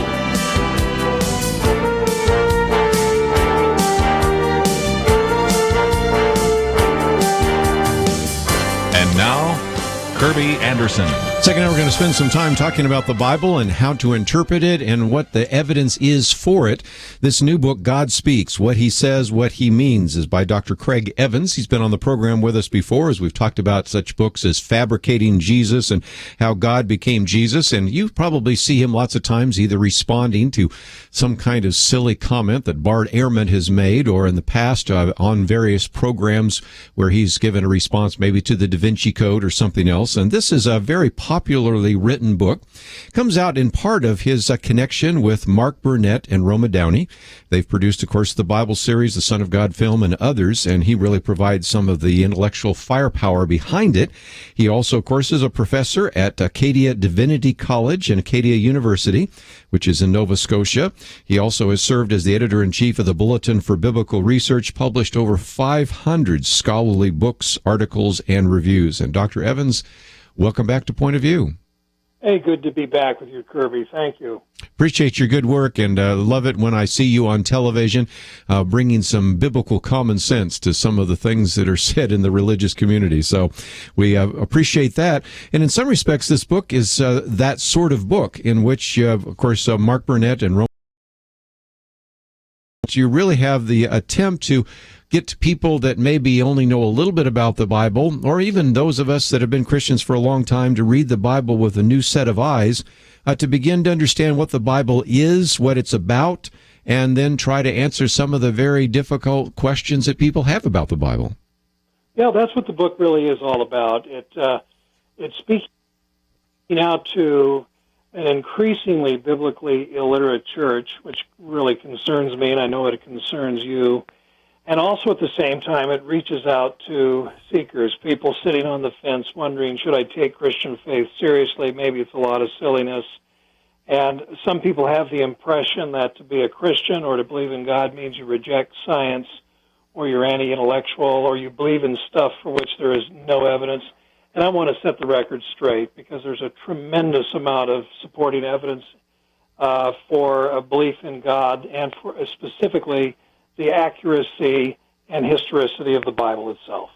And now, Kerby Anderson. Second hour, we're going to spend some time talking about the Bible and how to interpret it and what the evidence is for it. This new book, God Speaks, What He Says, What He Means, is by Dr. Craig Evans. He's been on the program with us before as we've talked about such books as Fabricating Jesus and How God Became Jesus. And you probably see him lots of times either responding to some kind of silly comment that Bart Ehrman has made, or in the past on various programs where he's given a response maybe to the Da Vinci Code or something else. And this is a very popularly written book. Comes out in part of his connection with Mark Burnett and Roma Downey. They've produced, of course, the Bible series, the Son of God film, and others, and he really provides some of the intellectual firepower behind it. He also, of course, is a professor at Acadia Divinity College and Acadia University, which is in Nova Scotia. He also has served as the editor-in-chief of the Bulletin for Biblical Research, published over 500 scholarly books, articles, and reviews. And Dr. Evans, welcome back to Point of View. Hey, good to be back with you, Kerby. Thank you. Appreciate your good work, and love it when I see you on television bringing some biblical common sense to some of the things that are said in the religious community. So we appreciate that. And in some respects, this book is that sort of book in which, of course, Mark Burnett and Rome, you really have the attempt to get to people that maybe only know a little bit about the Bible, or even those of us that have been Christians for a long time, to read the Bible with a new set of eyes, to begin to understand what the Bible is, what it's about, and then try to answer some of the very difficult questions that people have about the Bible. Yeah, that's what the book really is all about. It's speaking out to an increasingly biblically illiterate church, which really concerns me, and I know it concerns you. And also at the same time, it reaches out to seekers, people sitting on the fence wondering, should I take Christian faith seriously? Maybe it's a lot of silliness. And some people have the impression that to be a Christian or to believe in God means you reject science, or you're anti-intellectual, or you believe in stuff for which there is no evidence. And I want to set the record straight, because there's a tremendous amount of supporting evidence for a belief in God, and for specifically the accuracy and historicity of the Bible itself.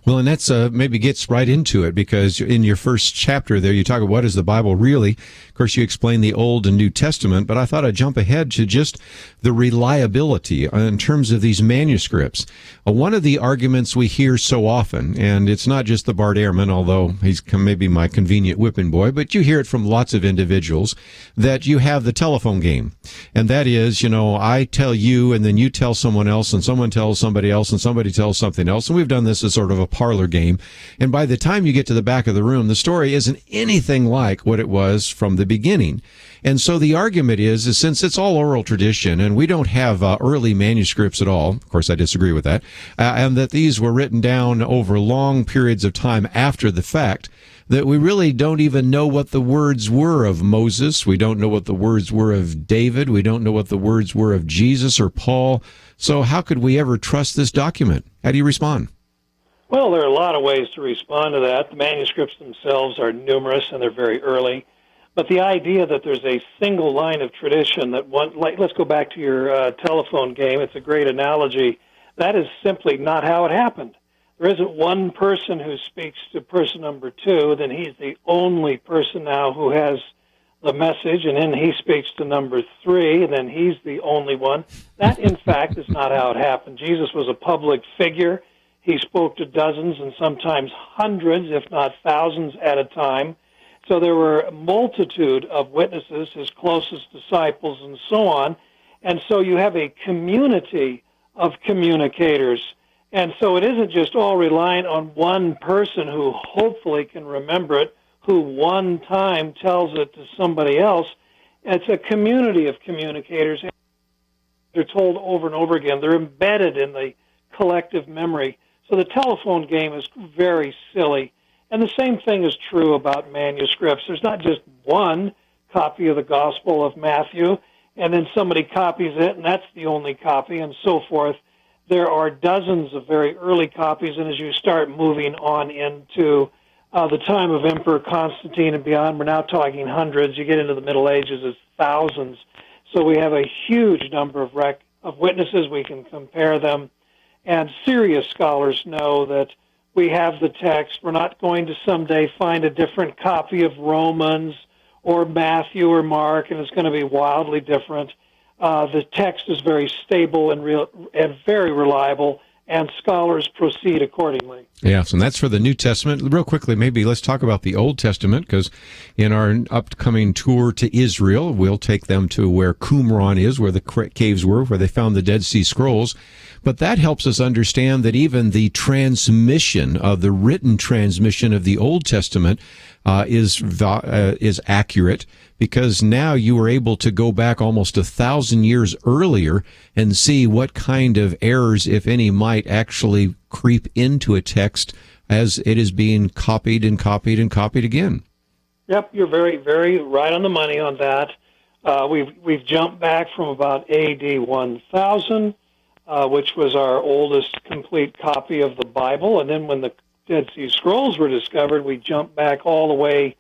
Well, and that's maybe gets right into it, because in your first chapter there, you talk about what is the Bible really. Of course, you explain the Old and New Testament, but I thought I'd jump ahead to just the reliability in terms of these manuscripts. One of the arguments we hear so often, and it's not just the Bart Ehrman, although he's maybe my convenient whipping boy, but you hear it from lots of individuals, that you have the telephone game. And that is, I tell you, and then you tell someone else, and someone tells somebody else, and somebody tells something else. And we've done this as sort of a parlor game. And by the time you get to the back of the room, the story isn't anything like what it was from the beginning. And so the argument is since it's all oral tradition and we don't have early manuscripts at all, of course I disagree with that, and that these were written down over long periods of time after the fact, that we really don't even know what the words were of Moses. We don't know what the words were of David. We don't know what the words were of Jesus or Paul. So how could we ever trust this document? How do you respond? Well, there are a lot of ways to respond to that. The manuscripts themselves are numerous, and they're very early. But the idea that there's a single line of tradition that let's go back to your telephone game. It's a great analogy. That is simply not how it happened. There isn't one person who speaks to person number two, then he's the only person now who has the message, and then he speaks to number 3, and then he's the only one. That, in fact, is not how it happened. Jesus was a public figure. He spoke to dozens and sometimes hundreds, if not thousands at a time. So there were a multitude of witnesses, his closest disciples, and so on. And so you have a community of communicators. And so it isn't just all reliant on one person who hopefully can remember it, who one time tells it to somebody else. It's a community of communicators. They're told over and over again. They're embedded in the collective memory. So the telephone game is very silly. And the same thing is true about manuscripts. There's not just one copy of the Gospel of Matthew, and then somebody copies it, and that's the only copy, and so forth. There are dozens of very early copies, and as you start moving on into the time of Emperor Constantine and beyond, we're now talking hundreds. You get into the Middle Ages, it's thousands. So we have a huge number of witnesses. We can compare them. And serious scholars know that we have the text. We're not going to someday find a different copy of Romans or Matthew or Mark, and it's going to be wildly different. The text is very stable and very reliable, and scholars proceed accordingly. Yes, and that's for the New Testament. Real quickly, maybe let's talk about the Old Testament, because in our upcoming tour to Israel, we'll take them to where Qumran is, where the caves were, where they found the Dead Sea Scrolls. But that helps us understand that even the transmission of the written transmission of the Old Testament is accurate, because now you are able to go back almost 1,000 years earlier and see what kind of errors, if any, might actually creep into a text as it is being copied and copied and copied again. Yep, you're very, very right on the money on that. We've jumped back from about AD 1000, which was our oldest complete copy of the Bible, and then when the Dead Sea Scrolls were discovered, we jumped back all the way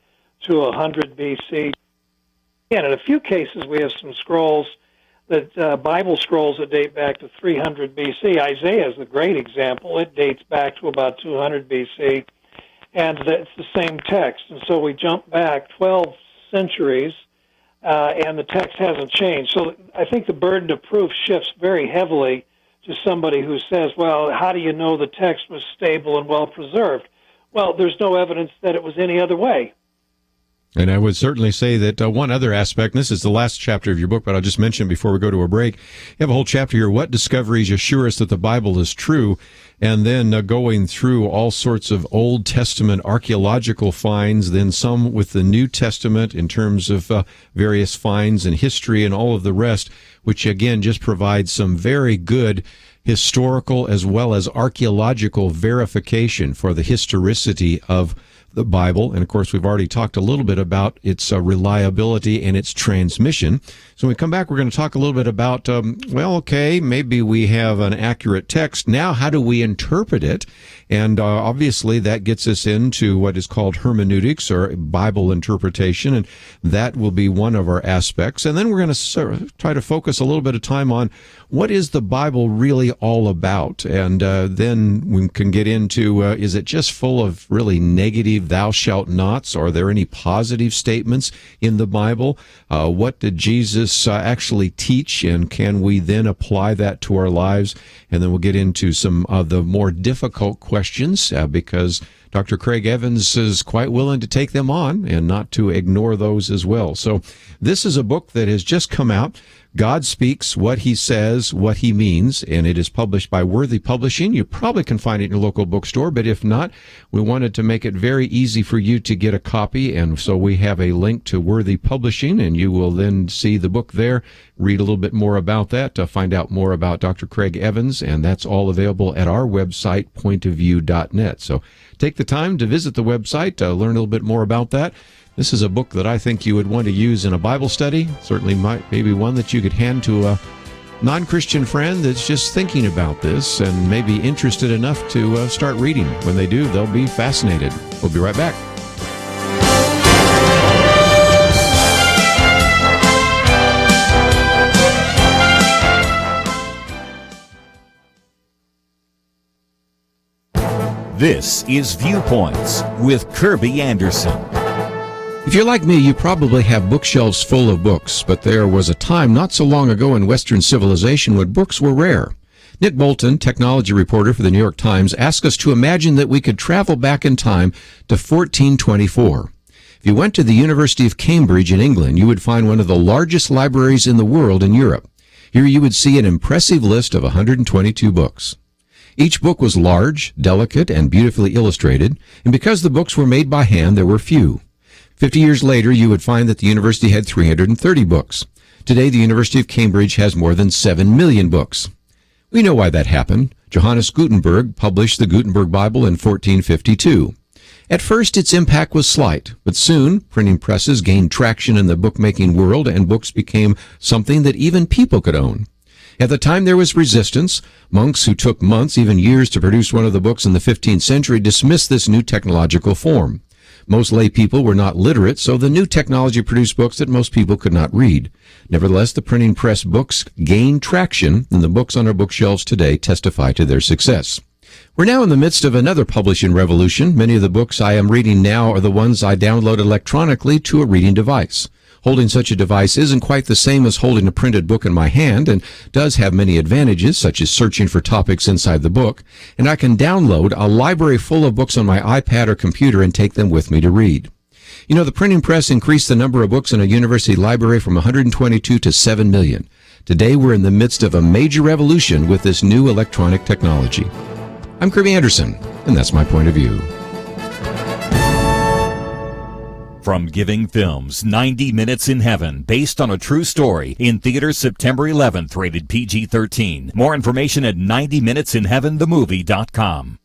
to 100 BC. And in a few cases, we have some scrolls, Bible scrolls that date back to 300 BC. Isaiah is a great example. It dates back to about 200 BC, and it's the same text. And so we jump back 12 centuries, and the text hasn't changed. So I think the burden of proof shifts very heavily to somebody who says, well, how do you know the text was stable and well preserved? Well, there's no evidence that it was any other way. And I would certainly say that one other aspect, and this is the last chapter of your book, but I'll just mention before we go to a break, you have a whole chapter here, What Discoveries Assure Us That the Bible is True, and then going through all sorts of Old Testament archaeological finds, then some with the New Testament in terms of various finds and history and all of the rest, which again just provides some very good historical as well as archaeological verification for the historicity of the Bible. And of course, we've already talked a little bit about its reliability and its transmission. So when we come back, we're going to talk a little bit about, maybe we have an accurate text. Now, how do we interpret it? And obviously, that gets us into what is called hermeneutics, or Bible interpretation, and that will be one of our aspects. And then we're going to try to focus a little bit of time on what is the Bible really all about? And then we can get into, is it just full of really negative thou shalt nots? Are there any positive statements in the Bible? What did Jesus actually teach, and can we then apply that to our lives? And then we'll get into some of the more difficult questions, because Dr. Craig Evans is quite willing to take them on and not to ignore those as well. So this is a book that has just come out. God Speaks, What He Says, What He Means, and it is published by Worthy Publishing. You probably can find it in your local bookstore, but if not, we wanted to make it very easy for you to get a copy, and so we have a link to Worthy Publishing, and you will then see the book there, read a little bit more about that, to find out more about Dr. Craig Evans, and that's all available at our website, pointofview.net. So take the time to visit the website, learn a little bit more about that. This is a book that I think you would want to use in a Bible study. Certainly maybe one that you could hand to a non-Christian friend that's just thinking about this and maybe interested enough to start reading. When they do, they'll be fascinated. We'll be right back. This is Viewpoints with Kerby Anderson. If you're like me, you probably have bookshelves full of books, but there was a time not so long ago in Western civilization when books were rare. Nick Bolton, technology reporter for the New York Times, asked us to imagine that we could travel back in time to 1424. If you went to the University of Cambridge in England, you would find one of the largest libraries in the world in Europe. Here you would see an impressive list of 122 books. Each book was large, delicate, and beautifully illustrated, and because the books were made by hand, there were few. 50 years later, you would find that the university had 330 books. Today, the University of Cambridge has more than 7 million books. We know why that happened. Johannes Gutenberg published the Gutenberg Bible in 1452. At first, its impact was slight, but soon, printing presses gained traction in the bookmaking world, and books became something that even people could own. At the time, there was resistance. Monks who took months, even years, to produce one of the books in the 15th century dismissed this new technological form. Most lay people were not literate, so the new technology produced books that most people could not read. Nevertheless, the printing press books gained traction, and the books on our bookshelves today testify to their success. We're now in the midst of another publishing revolution. Many of the books I am reading now are the ones I download electronically to a reading device. Holding such a device isn't quite the same as holding a printed book in my hand and does have many advantages, such as searching for topics inside the book, and I can download a library full of books on my iPad or computer and take them with me to read. You know, the printing press increased the number of books in a university library from 122 to 7 million. Today, we're in the midst of a major revolution with this new electronic technology. I'm Kerby Anderson, and that's my point of view. From Giving Films, 90 Minutes in Heaven, based on a true story, in theaters September 11th, rated PG-13. More information at 90minutesinheaventhemovie.com.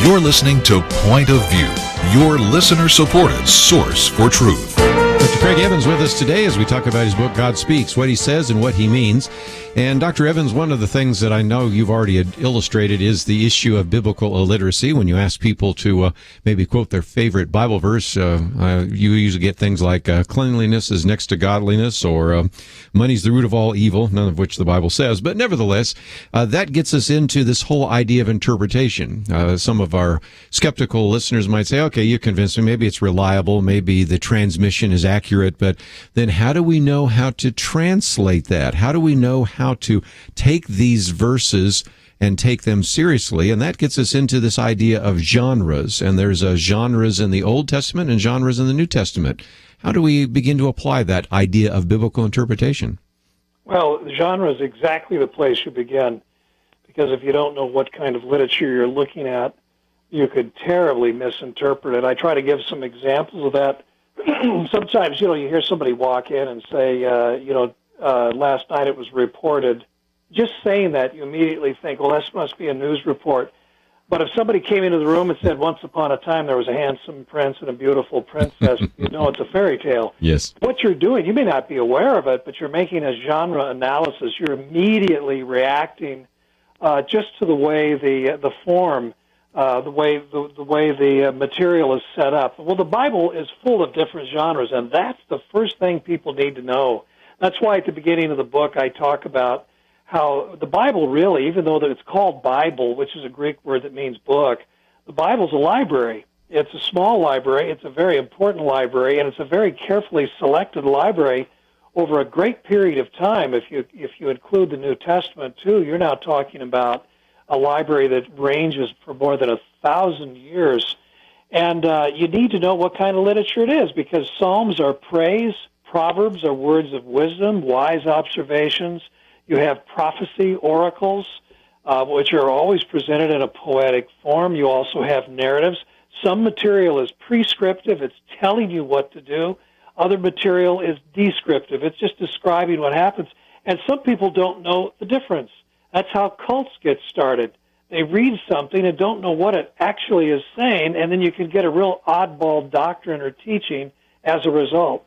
You're listening to Point of View, your listener-supported source for truth. Dr. Craig Evans with us today as we talk about his book, God Speaks, what he says and what he means. And Dr. Evans, one of the things that I know you've already illustrated is the issue of biblical illiteracy. When you ask people to maybe quote their favorite Bible verse, you usually get things like cleanliness is next to godliness, or money's the root of all evil, none of which the Bible says. But nevertheless, that gets us into this whole idea of interpretation. Some of our skeptical listeners might say, okay, you convinced me, maybe it's reliable, maybe the transmission is accurate, but then how do we know how to translate that? How do we know how to take these verses and take them seriously? And that gets us into this idea of genres. And there's genres in the Old Testament and genres in the New Testament. How do we begin to apply that idea of biblical interpretation? Well, genre is exactly the place you begin, because if you don't know what kind of literature you're looking at, you could terribly misinterpret it. I try to give some examples of that. Sometimes, you hear somebody walk in and say, last night it was reported. Just saying that, you immediately think, well, this must be a news report. But if somebody came into the room and said, once upon a time there was a handsome prince and a beautiful princess, it's a fairy tale. Yes. What you're doing, you may not be aware of it, but you're making a genre analysis. You're immediately reacting just to the way the form, the way the material is set up. Well, the Bible is full of different genres, and that's the first thing people need to know. That's why at the beginning of the book I talk about how the Bible really, even though that it's called Bible, which is a Greek word that means book, the Bible's a library. It's a small library. It's a very important library, and it's a very carefully selected library over a great period of time. If you include the New Testament too, you're now talking about a library that ranges for more than 1,000 years. And you need to know what kind of literature it is, because Psalms are praise, Proverbs are words of wisdom, wise observations. You have prophecy, oracles, which are always presented in a poetic form. You also have narratives. Some material is prescriptive. It's telling you what to do. Other material is descriptive. It's just describing what happens. And some people don't know the difference. That's how cults get started. They read something and don't know what it actually is saying, and then you can get a real oddball doctrine or teaching as a result.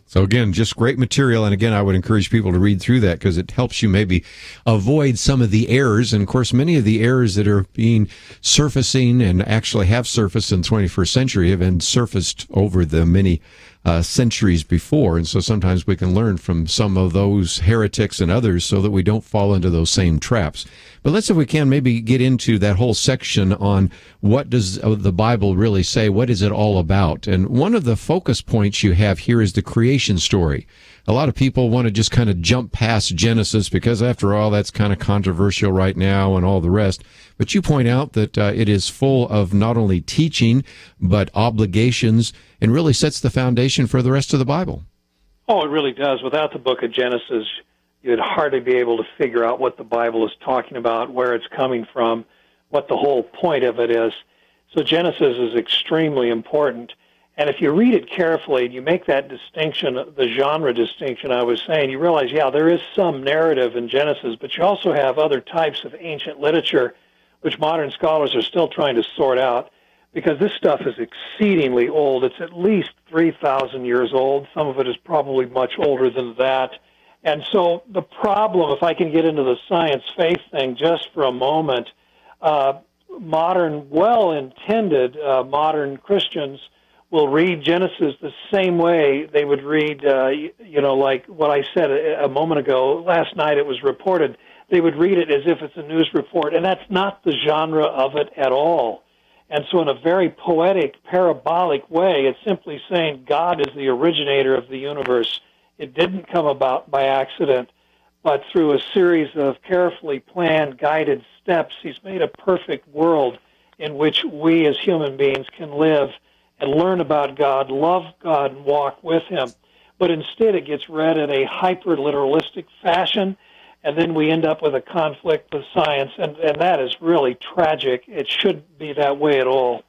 So again, just great material. And again, I would encourage people to read through that because it helps you maybe avoid some of the errors. And of course, many of the errors that are being surfacing and actually have surfaced in the 21st century have been surfaced over the many centuries before. And so sometimes we can learn from some of those heretics and others so that we don't fall into those same traps. But let's, if we can, maybe get into that whole section on what does the Bible really say? What is it all about? And one of the focus points you have here is the creation story. A lot of people want to just kind of jump past Genesis because, after all, that's kind of controversial right now and all the rest. But you point out that it is full of not only teaching, but obligations, and really sets the foundation for the rest of the Bible. Oh, it really does. Without the book of Genesis, you'd hardly be able to figure out what the Bible is talking about, where it's coming from, what the whole point of it is. So Genesis is extremely important. And if you read it carefully and you make that distinction, the genre distinction I was saying, you realize, yeah, there is some narrative in Genesis, but you also have other types of ancient literature, which modern scholars are still trying to sort out, because this stuff is exceedingly old. It's at least 3,000 years old. Some of it is probably much older than that. And so the problem, if I can get into the science-faith thing just for a moment, modern, well-intended modern Christians will read Genesis the same way they would read, like what I said a moment ago. Last night it was reported. They would read it as if it's a news report, and that's not the genre of it at all. And so in a very poetic, parabolic way, it's simply saying God is the originator of the universe. It didn't come about by accident, but through a series of carefully planned, guided steps, he's made a perfect world in which we as human beings can live and learn about God, love God, and walk with him. But instead it gets read in a hyper-literalistic fashion, and then we end up with a conflict with science, and that is really tragic. It shouldn't be that way at all.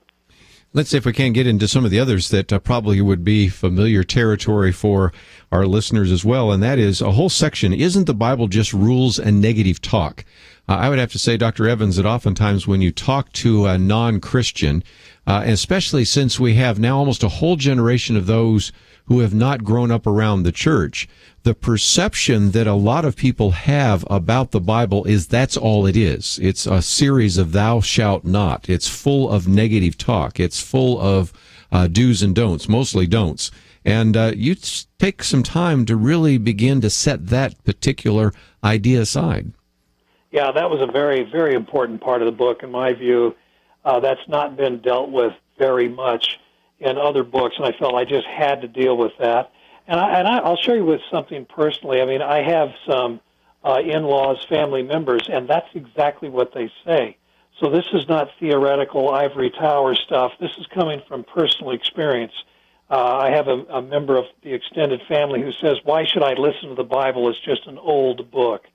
Let's see if we can get into some of the others that probably would be familiar territory for our listeners as well, and that is a whole section, Isn't the Bible Just Rules and Negative Talk? I would have to say, Dr. Evans, that oftentimes when you talk to a non-Christian, especially since we have now almost a whole generation of those who have not grown up around the church, the perception that a lot of people have about the Bible is that's all it is. It's a series of thou shalt not. It's full of negative talk. It's full of do's and don'ts, mostly don'ts. And you take some time to really begin to set that particular idea aside. Yeah, that was a very, very important part of the book, in my view. That's not been dealt with very much in other books, and I felt I just had to deal with that. And I'll show you with something personally. I mean, I have some in-laws, family members, and that's exactly what they say. So this is not theoretical ivory tower stuff. This is coming from personal experience. I have a member of the extended family who says, why should I listen to the Bible? It's just an old book.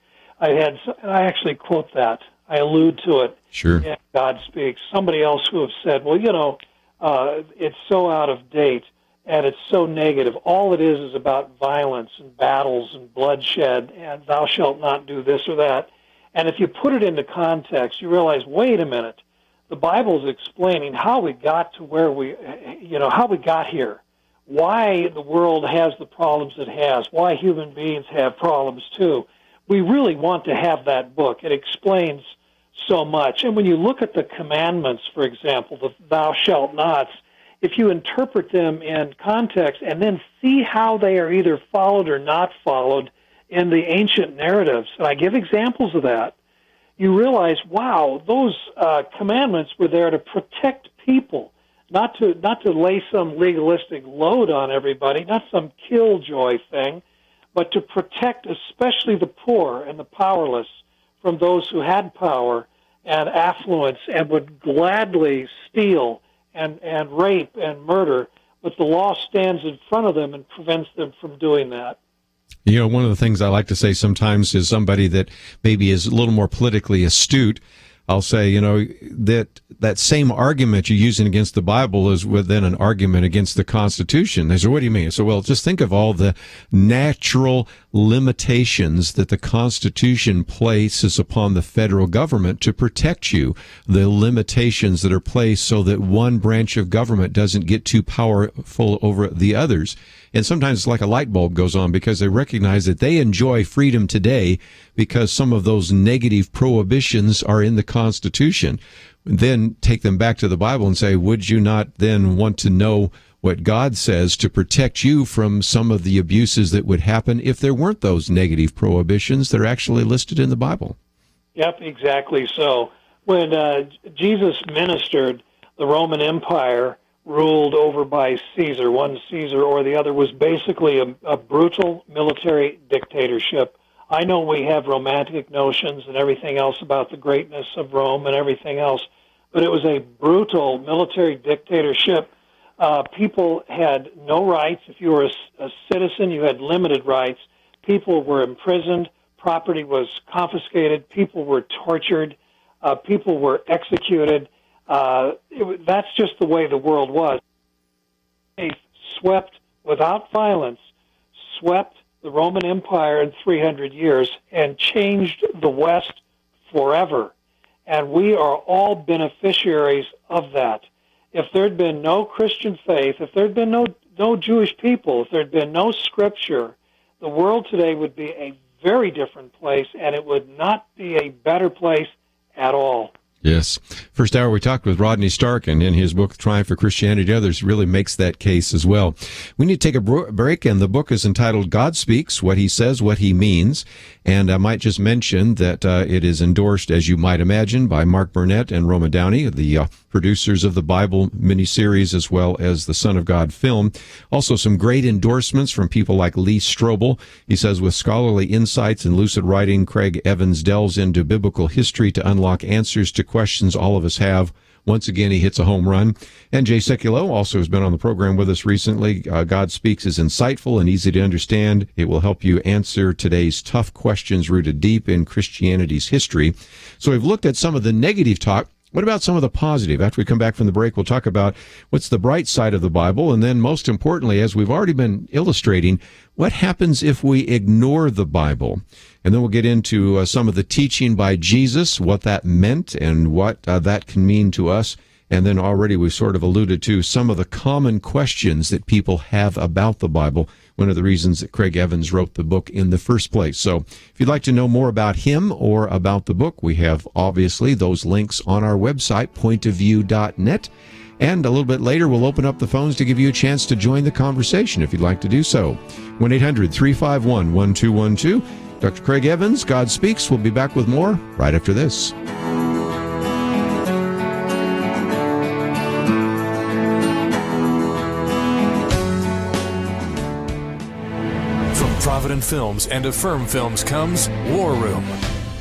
I actually quote that. I allude to it. Sure. In God Speaks. Somebody else who have said, well, it's so out of date and it's so negative. All it is about violence and battles and bloodshed and thou shalt not do this or that. And if you put it into context, you realize, wait a minute, the Bible's explaining how we got to where how we got here, why the world has the problems it has, why human beings have problems too. We really want to have that book. It explains so much. And when you look at the commandments, for example, the thou shalt nots, if you interpret them in context and then see how they are either followed or not followed in the ancient narratives, and I give examples of that, you realize, wow, those commandments were there to protect people, not to lay some legalistic load on everybody, not some killjoy thing, but to protect especially the poor and the powerless from those who had power and affluence and would gladly steal and rape and murder, but the law stands in front of them and prevents them from doing that. You know, one of the things I like to say sometimes is somebody that maybe is a little more politically astute, I'll say, you know, that same argument you're using against the Bible is within an argument against the Constitution. They say, what do you mean? So, well, just think of all the natural limitations that the Constitution places upon the federal government to protect you, the limitations that are placed so that one branch of government doesn't get too powerful over the others. And sometimes it's like a light bulb goes on because they recognize that they enjoy freedom today because some of those negative prohibitions are in the Constitution. Then take them back to the Bible and say, would you not then want to know what God says to protect you from some of the abuses that would happen if there weren't those negative prohibitions that are actually listed in the Bible? Yep, exactly so. When Jesus ministered, the Roman Empire, ruled over by Caesar, one Caesar or the other, was basically a brutal military dictatorship. I know we have romantic notions and everything else about the greatness of Rome and everything else, but it was a brutal military dictatorship. People had no rights. If you were a citizen, you had limited rights. People were imprisoned. Property was confiscated. People were tortured. People were executed. That's just the way the world was. They swept, without violence, swept the Roman Empire in 300 years and changed the West forever. And we are all beneficiaries of that. If there had been no Christian faith, if there had been no Jewish people, if there had been no Scripture, the world today would be a very different place, and it would not be a better place at all. Yes. First hour, we talked with Rodney Stark, and in his book, Triumph for Christianity, others really makes that case as well. We need to take a break, and the book is entitled God Speaks, What He Says, What He Means. And I might just mention that it is endorsed, as you might imagine, by Mark Burnett and Roma Downey, the producers of the Bible miniseries, as well as the Son of God film. Also, some great endorsements from people like Lee Strobel. He says, with scholarly insights and lucid writing, Craig Evans delves into biblical history to unlock answers to questions all of us have. Once again, he hits a home run. And Jay Sekulow also has been on the program with us recently. God Speaks is insightful and easy to understand. It will help you answer today's tough questions rooted deep in Christianity's history. So we've looked at some of the negative talk. What about some of the positive? After we come back from the break, we'll talk about what's the bright side of the Bible. And then most importantly, as we've already been illustrating, what happens if we ignore the Bible? And then we'll get into some of the teaching by Jesus, what that meant and what that can mean to us. And then already we've sort of alluded to some of the common questions that people have about the Bible, one of the reasons that Craig Evans wrote the book in the first place. So if you'd like to know more about him or about the book, we have obviously those links on our website, pointofview.net. And a little bit later, we'll open up the phones to give you a chance to join the conversation if you'd like to do so. 1-800-351-1212. Dr. Craig Evans, God Speaks. We'll be back with more right after this. From Provident Films and Affirm Films comes War Room.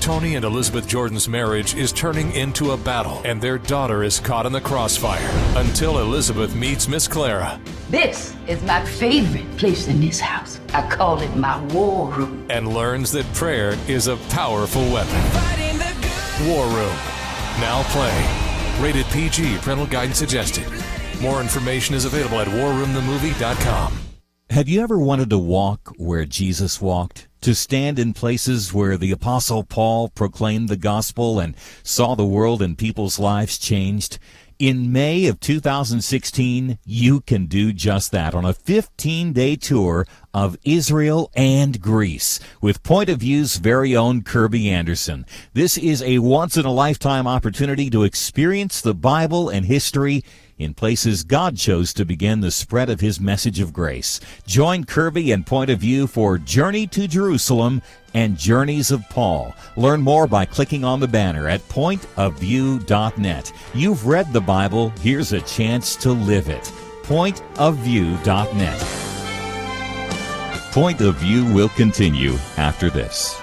Tony and Elizabeth Jordan's marriage is turning into a battle, and their daughter is caught in the crossfire until Elizabeth meets Miss Clara. This is my favorite place in this house. I call it my war room. And learns that prayer is a powerful weapon. War Room. Now playing. Rated PG. Parental guidance suggested. More information is available at warroomthemovie.com. Have you ever wanted to walk where Jesus walked? To stand in places where the Apostle Paul proclaimed the gospel and saw the world and people's lives changed? In May of 2016, you can do just that on a 15-day tour of Israel and Greece with Point of View's very own Kerby Anderson. This is a once-in-a-lifetime opportunity to experience the Bible and history in places God chose to begin the spread of His message of grace. Join Kerby and Point of View for Journey to Jerusalem and Journeys of Paul. Learn more by clicking on the banner at pointofview.net. You've read the Bible. Here's a chance to live it. pointofview.net. Point of View will continue after this.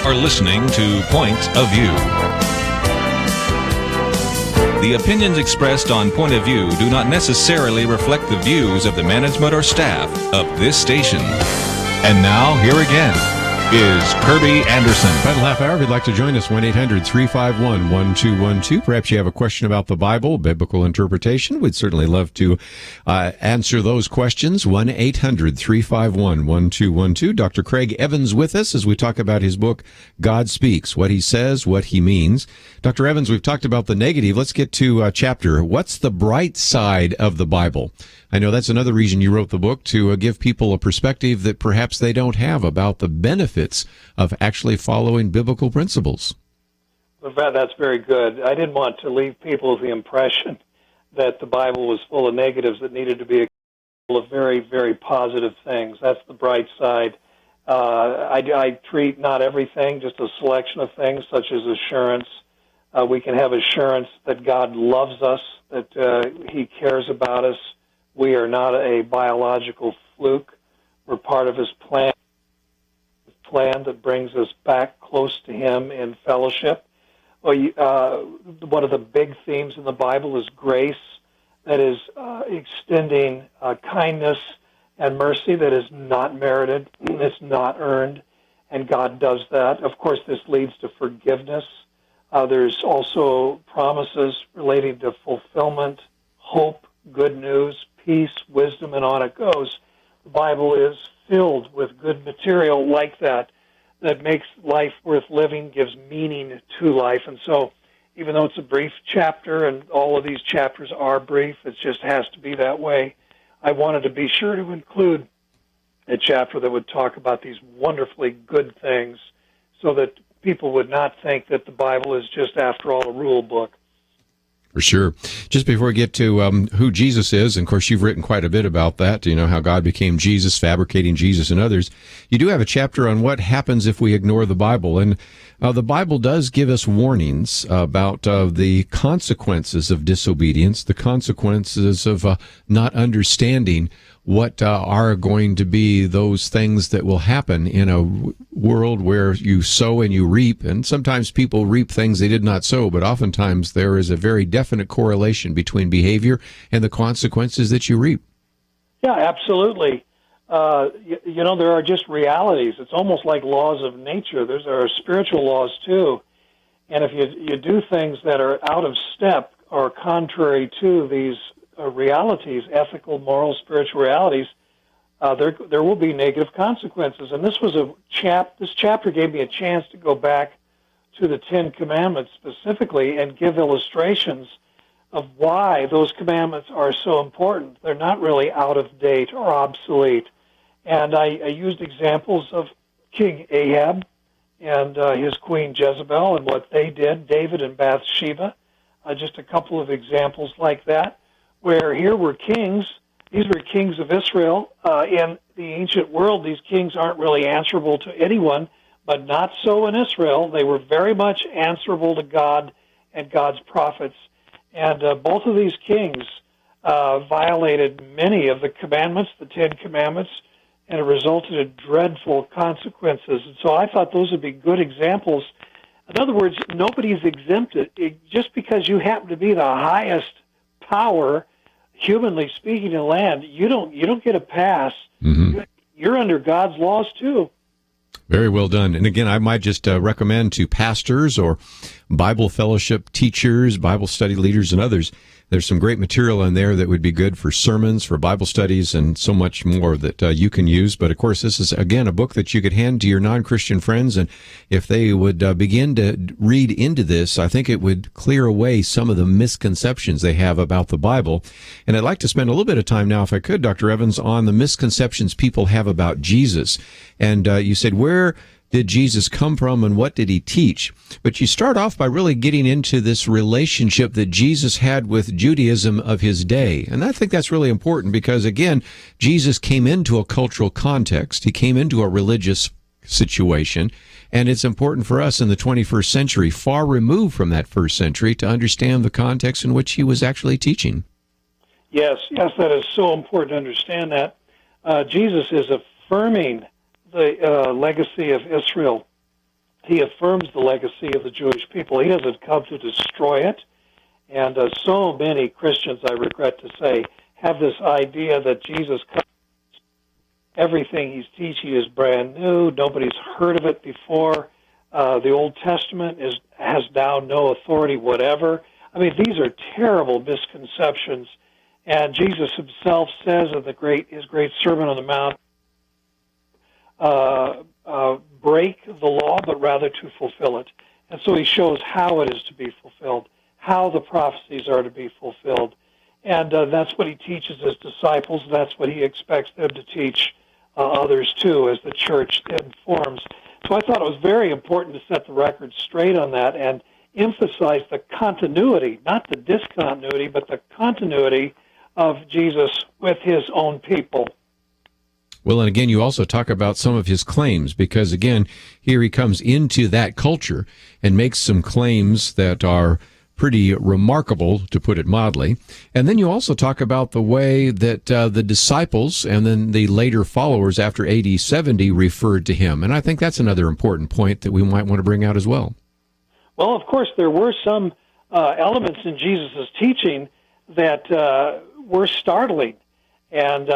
are listening to Point of View. The opinions expressed on Point of View do not necessarily reflect the views of the management or staff of this station. And now, here again is Kerby Anderson. Final half hour, if you'd like to join us, 1-800-351-1212. Perhaps you have a question about the Bible, biblical interpretation. We'd certainly love to answer those questions. 1-800-351-1212. Dr. Craig Evans with us as we talk about his book, God Speaks, what he says, what he means. Dr. Evans, we've talked about the negative. Let's get to chapter. What's the bright side of the Bible? I know that's another reason you wrote the book, to give people a perspective that perhaps they don't have about the benefits of actually following biblical principles. Well, that's very good. I didn't want to leave people with the impression that the Bible was full of negatives that needed to be full of very, very positive things. That's the bright side. I treat not everything, just a selection of things, such as assurance. We can have assurance that God loves us, that he cares about us. We are not a biological fluke. We're part of his plan that brings us back close to him in fellowship. One of the big themes in the Bible is grace, that is extending kindness and mercy that is not merited, it's not earned, and God does that. Of course, this leads to forgiveness. There's also promises relating to fulfillment, hope, good news, peace, wisdom, and on it goes. The Bible is filled with good material like that makes life worth living, gives meaning to life. And so even though it's a brief chapter, and all of these chapters are brief, it just has to be that way, I wanted to be sure to include a chapter that would talk about these wonderfully good things so that people would not think that the Bible is just, after all, a rule book. For sure. Just before we get to who Jesus is, and of course you've written quite a bit about that, how God became Jesus, fabricating Jesus and others. You do have a chapter on what happens if we ignore the Bible. And the Bible does give us warnings about the consequences of disobedience, the consequences of not understanding what are going to be those things that will happen in a world where you sow and you reap. And sometimes people reap things they did not sow, but oftentimes there is a very definite correlation between behavior and the consequences that you reap. Yeah, absolutely. There are just realities. It's almost like laws of nature. There are spiritual laws, too. And if you do things that are out of step or contrary to these realities, ethical, moral, spiritual realities, there will be negative consequences. And this was this chapter gave me a chance to go back to the Ten Commandments specifically and give illustrations of why those commandments are so important. They're not really out of date or obsolete. And I used examples of King Ahab and his queen Jezebel and what they did, David and Bathsheba, just a couple of examples like that, where here were kings. These were kings of Israel. In the ancient world, these kings aren't really answerable to anyone, but not so in Israel. They were very much answerable to God and God's prophets. And both of these kings violated many of the commandments, the Ten Commandments, and it resulted in dreadful consequences. And so I thought those would be good examples. In other words, nobody's exempted. Just because you happen to be the highest power, humanly speaking, in the land, you don't get a pass. Mm-hmm. You're under God's laws too. Very well done. And again, I might just recommend to pastors or Bible fellowship teachers, Bible study leaders, and others, there's some great material in there that would be good for sermons, for Bible studies, and so much more that you can use. But of course, this is, again, a book that you could hand to your non-Christian friends. And if they would begin to read into this, I think it would clear away some of the misconceptions they have about the Bible. And I'd like to spend a little bit of time now, if I could, Dr. Evans, on the misconceptions people have about Jesus. And you said, where did Jesus come from and what did he teach? But you start off by really getting into this relationship that Jesus had with Judaism of his day. And I think that's really important because, again, Jesus came into a cultural context. He came into a religious situation. And it's important for us in the 21st century, far removed from that first century, to understand the context in which he was actually teaching. Yes, that is so important to understand that. Jesus is affirming the legacy of Israel. He affirms the legacy of the Jewish people. He doesn't come to destroy it. And so many Christians, I regret to say, have this idea that Jesus comes. Everything he's teaching is brand new. Nobody's heard of it before. The Old Testament has now no authority whatever. I mean, these are terrible misconceptions. And Jesus himself says in his great Sermon on the Mount, break the law, but rather to fulfill it. And so he shows how it is to be fulfilled, how the prophecies are to be fulfilled. And that's what he teaches his disciples. That's what he expects them to teach others too, as the church then forms. So I thought it was very important to set the record straight on that and emphasize the continuity, not the discontinuity, but the continuity of Jesus with his own people. Well, and again, you also talk about some of his claims, because again, here he comes into that culture and makes some claims that are pretty remarkable, to put it mildly. And then you also talk about the way that the disciples and then the later followers after AD 70 referred to him. And I think that's another important point that we might want to bring out as well. Well, of course, there were some elements in Jesus' teaching that were startling. And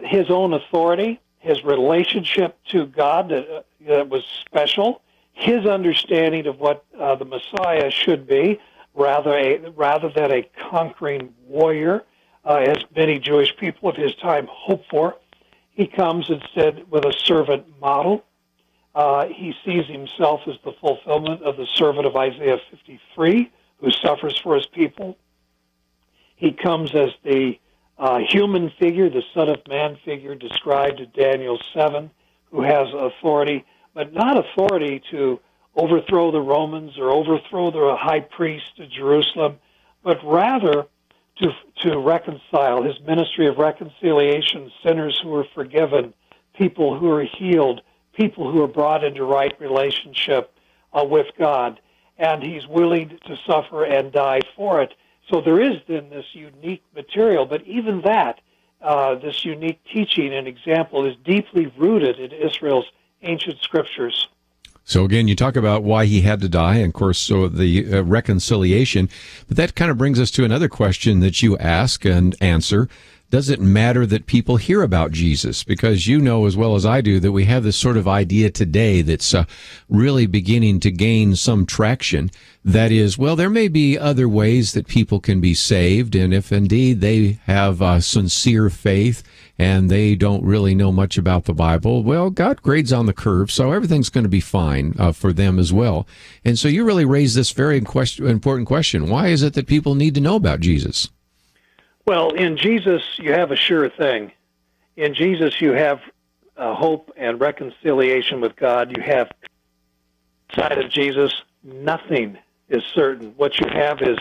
his own authority, his relationship to God that was special, his understanding of what the Messiah should be, rather than a conquering warrior, as many Jewish people of his time hoped for. He comes instead with a servant model. He sees himself as the fulfillment of the servant of Isaiah 53, who suffers for his people. He comes as the human figure, the Son of Man figure described in Daniel 7, who has authority, but not authority to overthrow the Romans or overthrow the high priest of Jerusalem, but rather to reconcile, his ministry of reconciliation, sinners who are forgiven, people who are healed, people who are brought into right relationship with God, and he's willing to suffer and die for it. So there is then this unique material, but even that, this unique teaching and example is deeply rooted in Israel's ancient scriptures. So again, you talk about why he had to die, and of course, so the reconciliation. But that kind of brings us to another question that you ask and answer. Does it matter that people hear about Jesus? Because you know as well as I do that we have this sort of idea today that's really beginning to gain some traction. That is, well, there may be other ways that people can be saved, and if indeed they have sincere faith and they don't really know much about the Bible, well, God grades on the curve, so everything's going to be fine for them as well. And so you really raise this very important question. Why is it that people need to know about Jesus? Well, in Jesus, you have a sure thing. In Jesus, you have hope and reconciliation with God. You have, outside of Jesus, nothing is certain. What you have is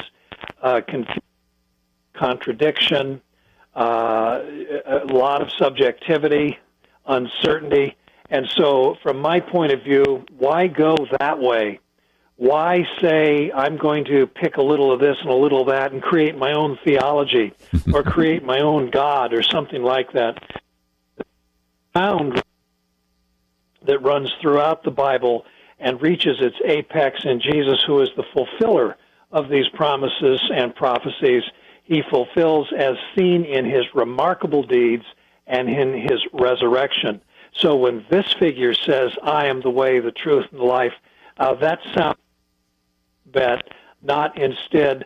contradiction, a lot of subjectivity, uncertainty. And so, from my point of view, why go that way? Why say I'm going to pick a little of this and a little of that and create my own theology or create my own God or something like that? The sound that runs throughout the Bible and reaches its apex in Jesus, who is the fulfiller of these promises and prophecies. He fulfills as seen in his remarkable deeds and in his resurrection. So when this figure says, I am the way, the truth, and the life, that sounds bet, not instead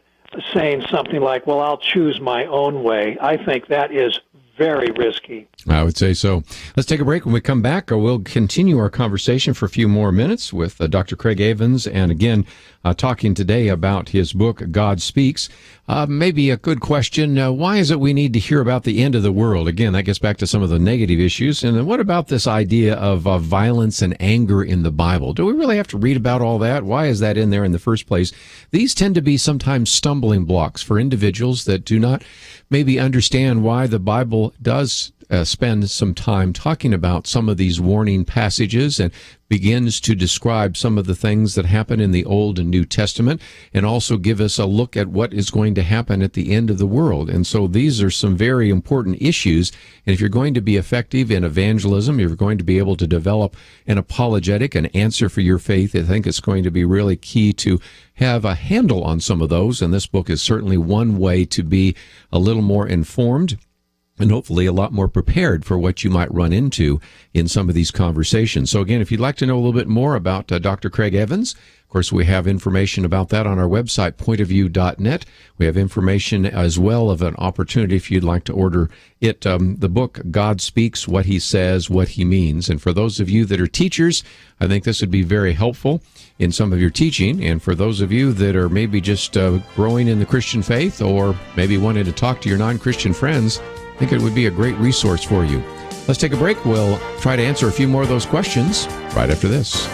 saying something like, well, I'll choose my own way. I think that is very risky. I would say so. Let's take a break. When we come back, we'll continue our conversation for a few more minutes with Dr. Craig Avens, and again, talking today about his book, God Speaks. Maybe a good question, why is it we need to hear about the end of the world? Again, that gets back to some of the negative issues. And then what about this idea of violence and anger in the Bible? Do we really have to read about all that? Why is that in there in the first place? These tend to be sometimes stumbling blocks for individuals that do not maybe understand why the Bible does spend some time talking about some of these warning passages and begins to describe some of the things that happen in the Old and New Testament, and also give us a look at what is going to happen at the end of the world. And so these are some very important issues. And if you're going to be effective in evangelism, if you're going to be able to develop an apologetic, an answer for your faith, I think it's going to be really key to have a handle on some of those. And this book is certainly one way to be a little more informed and hopefully a lot more prepared for what you might run into in some of these conversations. So again, if you'd like to know a little bit more about Dr. Craig Evans, of course, we have information about that on our website, pointofview.net. We have information as well of an opportunity if you'd like to order it, the book, God Speaks, What He Says, What He Means. And for those of you that are teachers, I think this would be very helpful in some of your teaching. And for those of you that are maybe just growing in the Christian faith or maybe wanting to talk to your non-Christian friends, I think it would be a great resource for you. Let's take a break. We'll try to answer a few more of those questions right after this.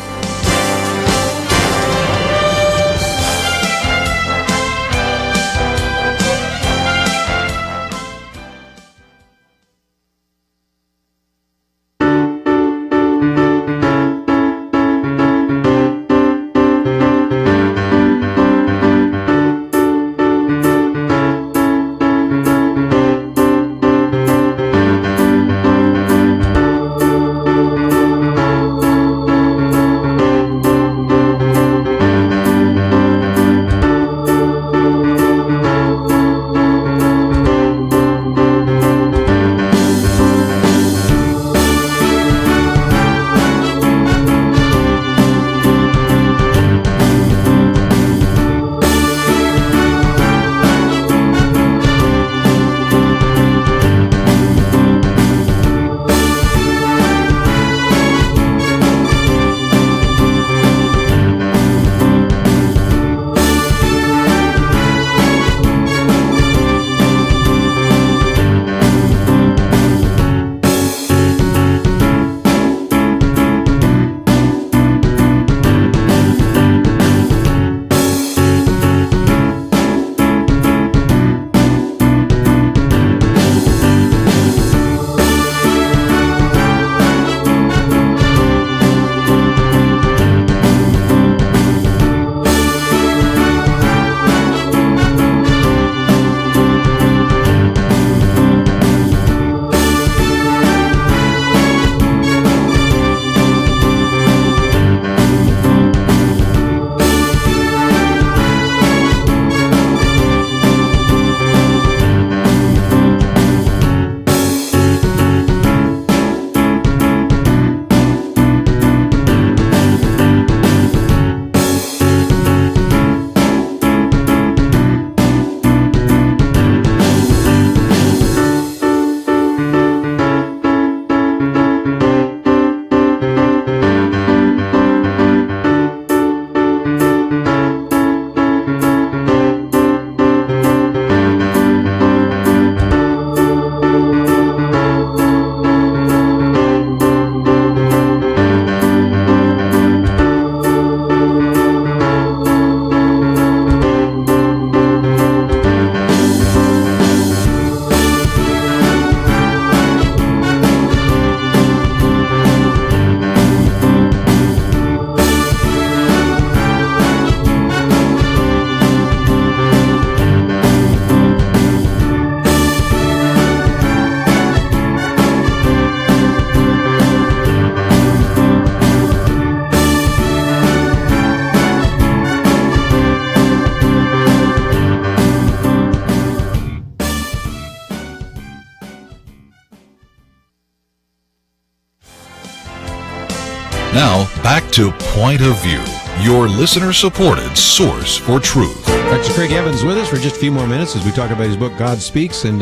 Now, back to Point of View, your listener-supported source for truth. Dr. Craig Evans with us for just a few more minutes as we talk about his book, God Speaks. And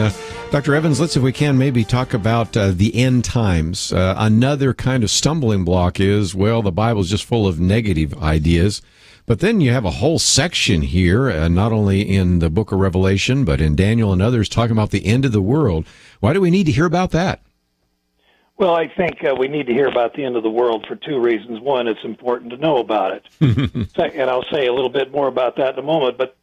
Dr. Evans, let's, if we can, maybe talk about the end times. Another kind of stumbling block is, well, the Bible's just full of negative ideas. But then you have a whole section here, not only in the book of Revelation, but in Daniel and others, talking about the end of the world. Why do we need to hear about that? Well, I think we need to hear about the end of the world for two reasons. One, it's important to know about it. And I'll say a little bit more about that in a moment. But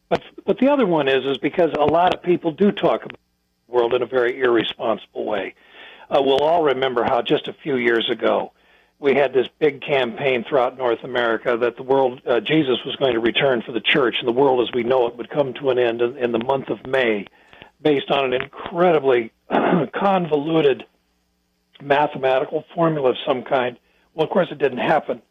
the other one is because a lot of people do talk about the world in a very irresponsible way. we'll all remember how just a few years ago we had this big campaign throughout North America that the world, Jesus was going to return for the church, and the world as we know it would come to an end in the month of May, based on an incredibly convoluted mathematical formula of some kind. Well, of course, it didn't happen.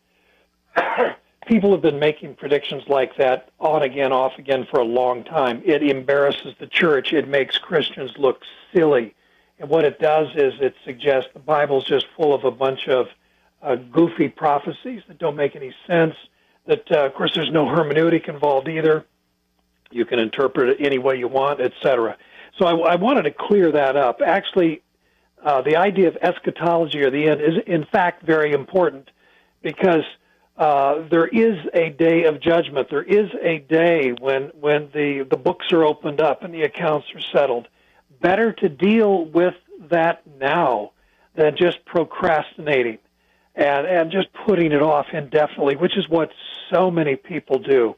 People have been making predictions like that on again, off again for a long time. It embarrasses the church. It makes Christians look silly. And what it does is it suggests the Bible's just full of a bunch of goofy prophecies that don't make any sense, that, of course, there's no hermeneutic involved either. You can interpret it any way you want, etc. So I wanted to clear that up. Actually, the idea of eschatology or the end is, in fact, very important because there is a day of judgment. There is a day when the books are opened up and the accounts are settled. Better to deal with that now than just procrastinating and just putting it off indefinitely, which is what so many people do.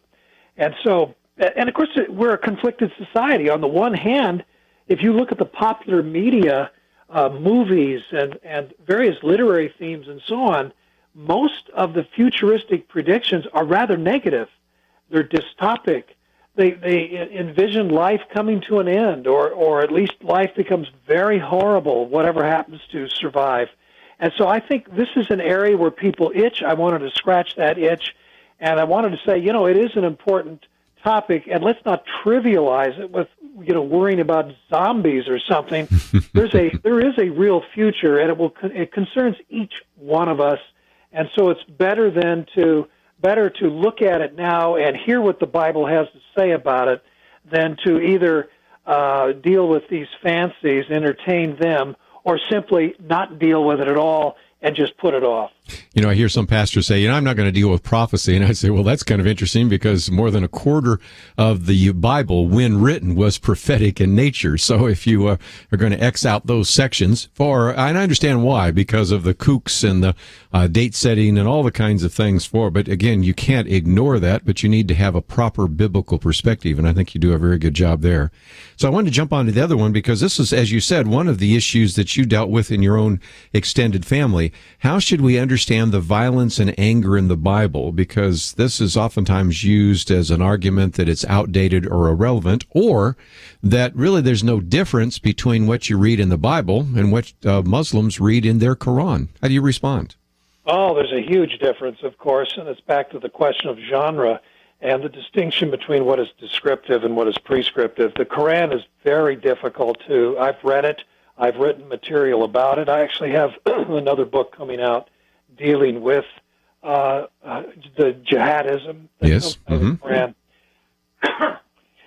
And so, and of course, we're a conflicted society. On the one hand, if you look at the popular media, movies and various literary themes and so on, most of the futuristic predictions are rather negative. They're dystopic. They envision life coming to an end, or at least life becomes very horrible, whatever happens to survive. And so I think this is an area where people itch. I wanted to scratch that itch, and I wanted to say, it is an important topic, and let's not trivialize it with, worrying about zombies or something. There is a real future, and it concerns each one of us. And so it's better to look at it now and hear what the Bible has to say about it than to either deal with these fancies, entertain them, or simply not deal with it at all and just put it off. I hear some pastors say, I'm not going to deal with prophecy. And I say, well, that's kind of interesting because more than a quarter of the Bible, when written, was prophetic in nature. So if you are going to X out those sections and I understand why, because of the kooks and the date setting and all the kinds of things but again, you can't ignore that, but you need to have a proper biblical perspective. And I think you do a very good job there. So I wanted to jump on to the other one because this is, as you said, one of the issues that you dealt with in your own extended family. How should we understand the violence and anger in the Bible? Because this is oftentimes used as an argument that it's outdated or irrelevant, or that really there's no difference between what you read in the Bible and what Muslims read in their Quran. How do you respond? Oh, there's a huge difference, of course, and it's back to the question of genre and the distinction between what is descriptive and what is prescriptive. The Quran is very difficult I've read it. I've written material about it. I actually have another book coming out dealing with the jihadism. Yes. Quran.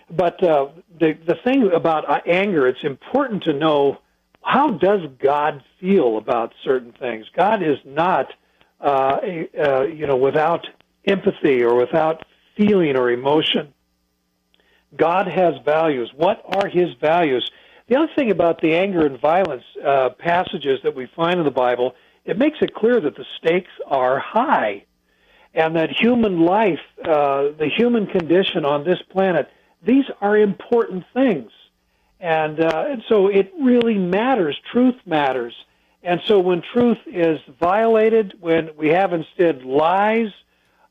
But the thing about anger, it's important to know, how does God feel about certain things? God is not, without empathy or without feeling or emotion. God has values. What are his values? The other thing about the anger and violence passages that we find in the Bible, it makes it clear that the stakes are high and that human life, the human condition on this planet, these are important things. And so it really matters. Truth matters. And so when truth is violated, when we have instead lies,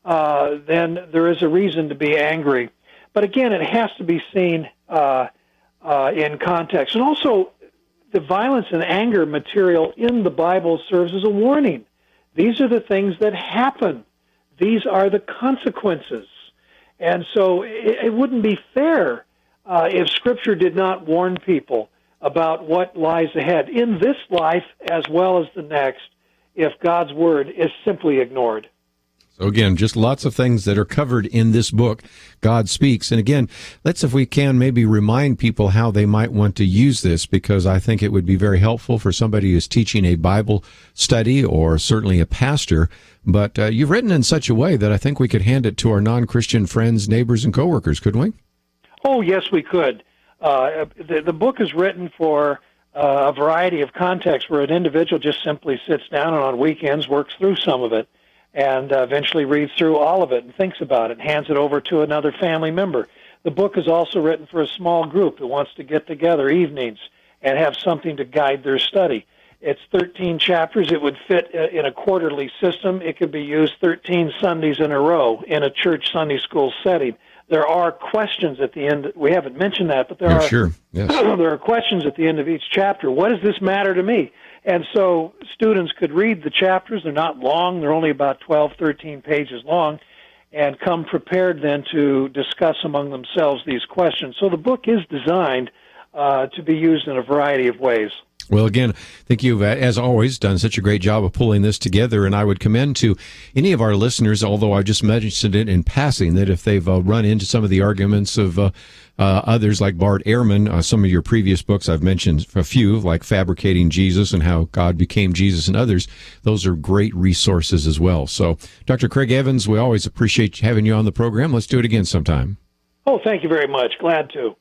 then there is a reason to be angry. But again, it has to be seen in context. And also, the violence and anger material in the Bible serves as a warning. These are the things that happen. These are the consequences. And so it wouldn't be fair if Scripture did not warn people about what lies ahead in this life as well as the next if God's Word is simply ignored. So again, just lots of things that are covered in this book, God Speaks. And again, let's, if we can, maybe remind people how they might want to use this, because I think it would be very helpful for somebody who's teaching a Bible study or certainly a pastor. But you've written in such a way that I think we could hand it to our non-Christian friends, neighbors, and coworkers, couldn't we? Oh, yes, we could. The book is written for a variety of contexts where an individual just simply sits down and on weekends works through some of it, and eventually reads through all of it and thinks about it, hands it over to another family member. The book is also written for a small group that wants to get together evenings and have something to guide their study. It's 13 chapters. It would fit in a quarterly system. It could be used 13 Sundays in a row in a church Sunday school setting. There are questions at the end. We haven't mentioned that, but there Sure. Yes. there are questions at the end of each chapter. What does this matter to me? And so students could read the chapters. They're not long. They're only about 12, 13 pages long, and come prepared then to discuss among themselves these questions. So the book is designed to be used in a variety of ways. Well, again, I think you've, as always, done such a great job of pulling this together, and I would commend to any of our listeners, although I just mentioned it in passing, that if they've run into some of the arguments of others like Bart Ehrman, some of your previous books, I've mentioned a few, like Fabricating Jesus and How God Became Jesus and others, those are great resources as well. So, Dr. Craig Evans, we always appreciate having you on the program. Let's do it again sometime. Oh, thank you very much. Glad to.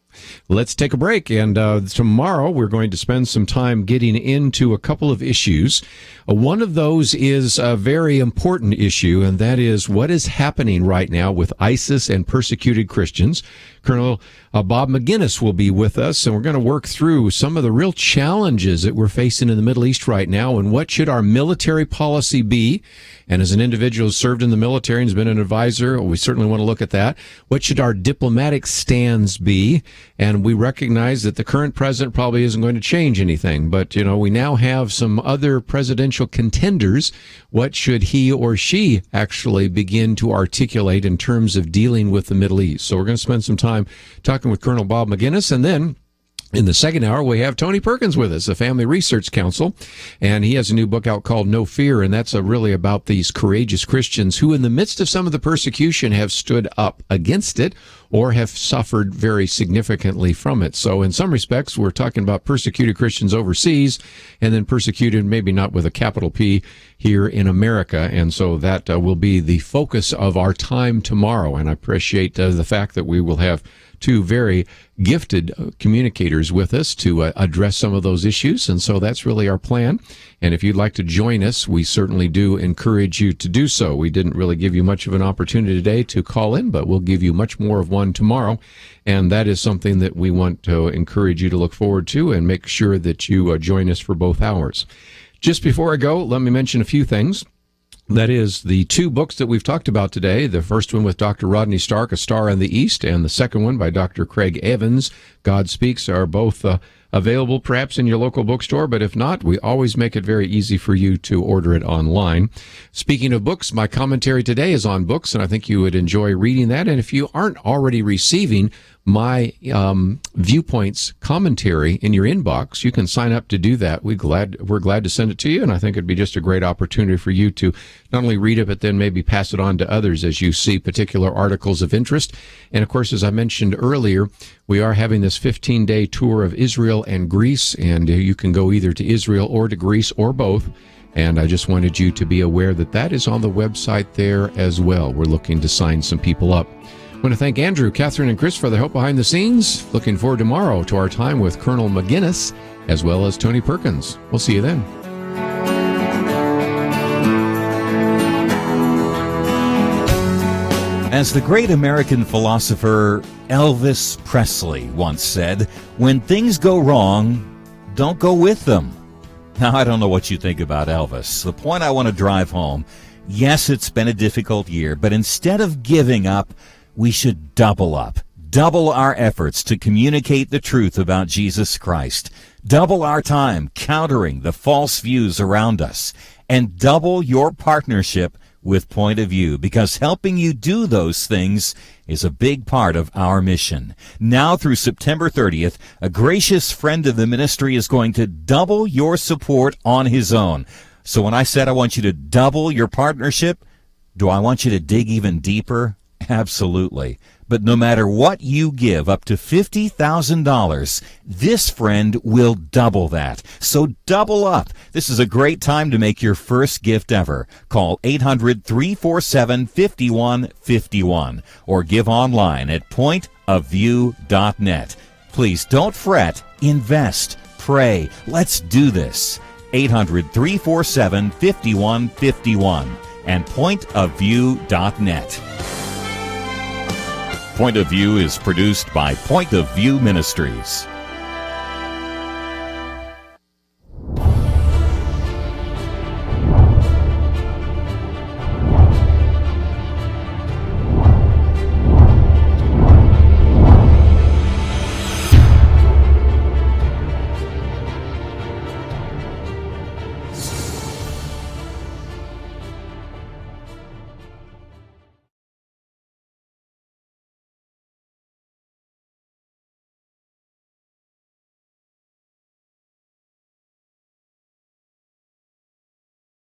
Let's take a break, and tomorrow we're going to spend some time getting into a couple of issues. One of those is a very important issue, and that is what is happening right now with ISIS and persecuted Christians. Colonel Bob McGinnis will be with us, and we're going to work through some of the real challenges that we're facing in the Middle East right now, and what should our military policy be. And as an individual who's served in the military and has been an advisor, we certainly want to look at that. What should our diplomatic stands be? And we recognize that the current president probably isn't going to change anything. But, you know, we now have some other presidential contenders. What should he or she actually begin to articulate in terms of dealing with the Middle East? So we're going to spend some time talking with Colonel Bob McGinnis, and then in the second hour, we have Tony Perkins with us, a family research counsel, and he has a new book out called No Fear, and that's really about these courageous Christians who, in the midst of some of the persecution, have stood up against it or have suffered very significantly from it. So in some respects, we're talking about persecuted Christians overseas, and then persecuted, maybe not with a capital P, here in America. And so that will be the focus of our time tomorrow, and I appreciate the fact that we will have two very gifted communicators with us to address some of those issues. And so that's really our plan. And if you'd like to join us, we certainly do encourage you to do so. We didn't really give you much of an opportunity today to call in, but we'll give you much more of one tomorrow. And that is something that we want to encourage you to look forward to and make sure that you join us for both hours. Just before I go, let me mention a few things. That is the two books that we've talked about today. The first one with Dr. Rodney Stark, A Star in the East, and the second one by Dr. Craig Evans, God Speaks, are both available perhaps in your local bookstore, but if not, we always make it very easy for you to order it online. Speaking of books, my commentary today is on books, and I think you would enjoy reading that. And if you aren't already receiving my Viewpoints commentary in your inbox, you can sign up to do that. We're glad to send it to you, and I think it'd be just a great opportunity for you to not only read it, but then maybe pass it on to others as you see particular articles of interest. And of course, as I mentioned earlier, we are having this 15-day tour of Israel and Greece, and you can go either to Israel or to Greece or both. And I just wanted you to be aware that that is on the website there as well. We're looking to sign some people up. I want to thank Andrew, Catherine, and Chris for their help behind the scenes. Looking forward tomorrow to our time with Colonel McGinnis as well as Tony Perkins. We'll see you then. As the great American philosopher Elvis Presley once said, when things go wrong, don't go with them. Now, I don't know what you think about Elvis. The point I want to drive home, yes, it's been a difficult year, but instead of giving up, we should double up. Double our efforts to communicate the truth about Jesus Christ. Double our time countering the false views around us. And double your partnership with Point of View, because helping you do those things is a big part of our mission. Now through September 30th, a gracious friend of the ministry is going to double your support on his own. So when I said I want you to double your partnership, do I want you to dig even deeper? Absolutely. But no matter what you give, up to $50,000, this friend will double that. So double up. This is a great time to make your first gift ever. Call 800-347-5151 or give online at pointofview.net. Please don't fret. Invest. Pray. Let's do this. 800-347-5151 and pointofview.net. Point of View is produced by Point of View Ministries.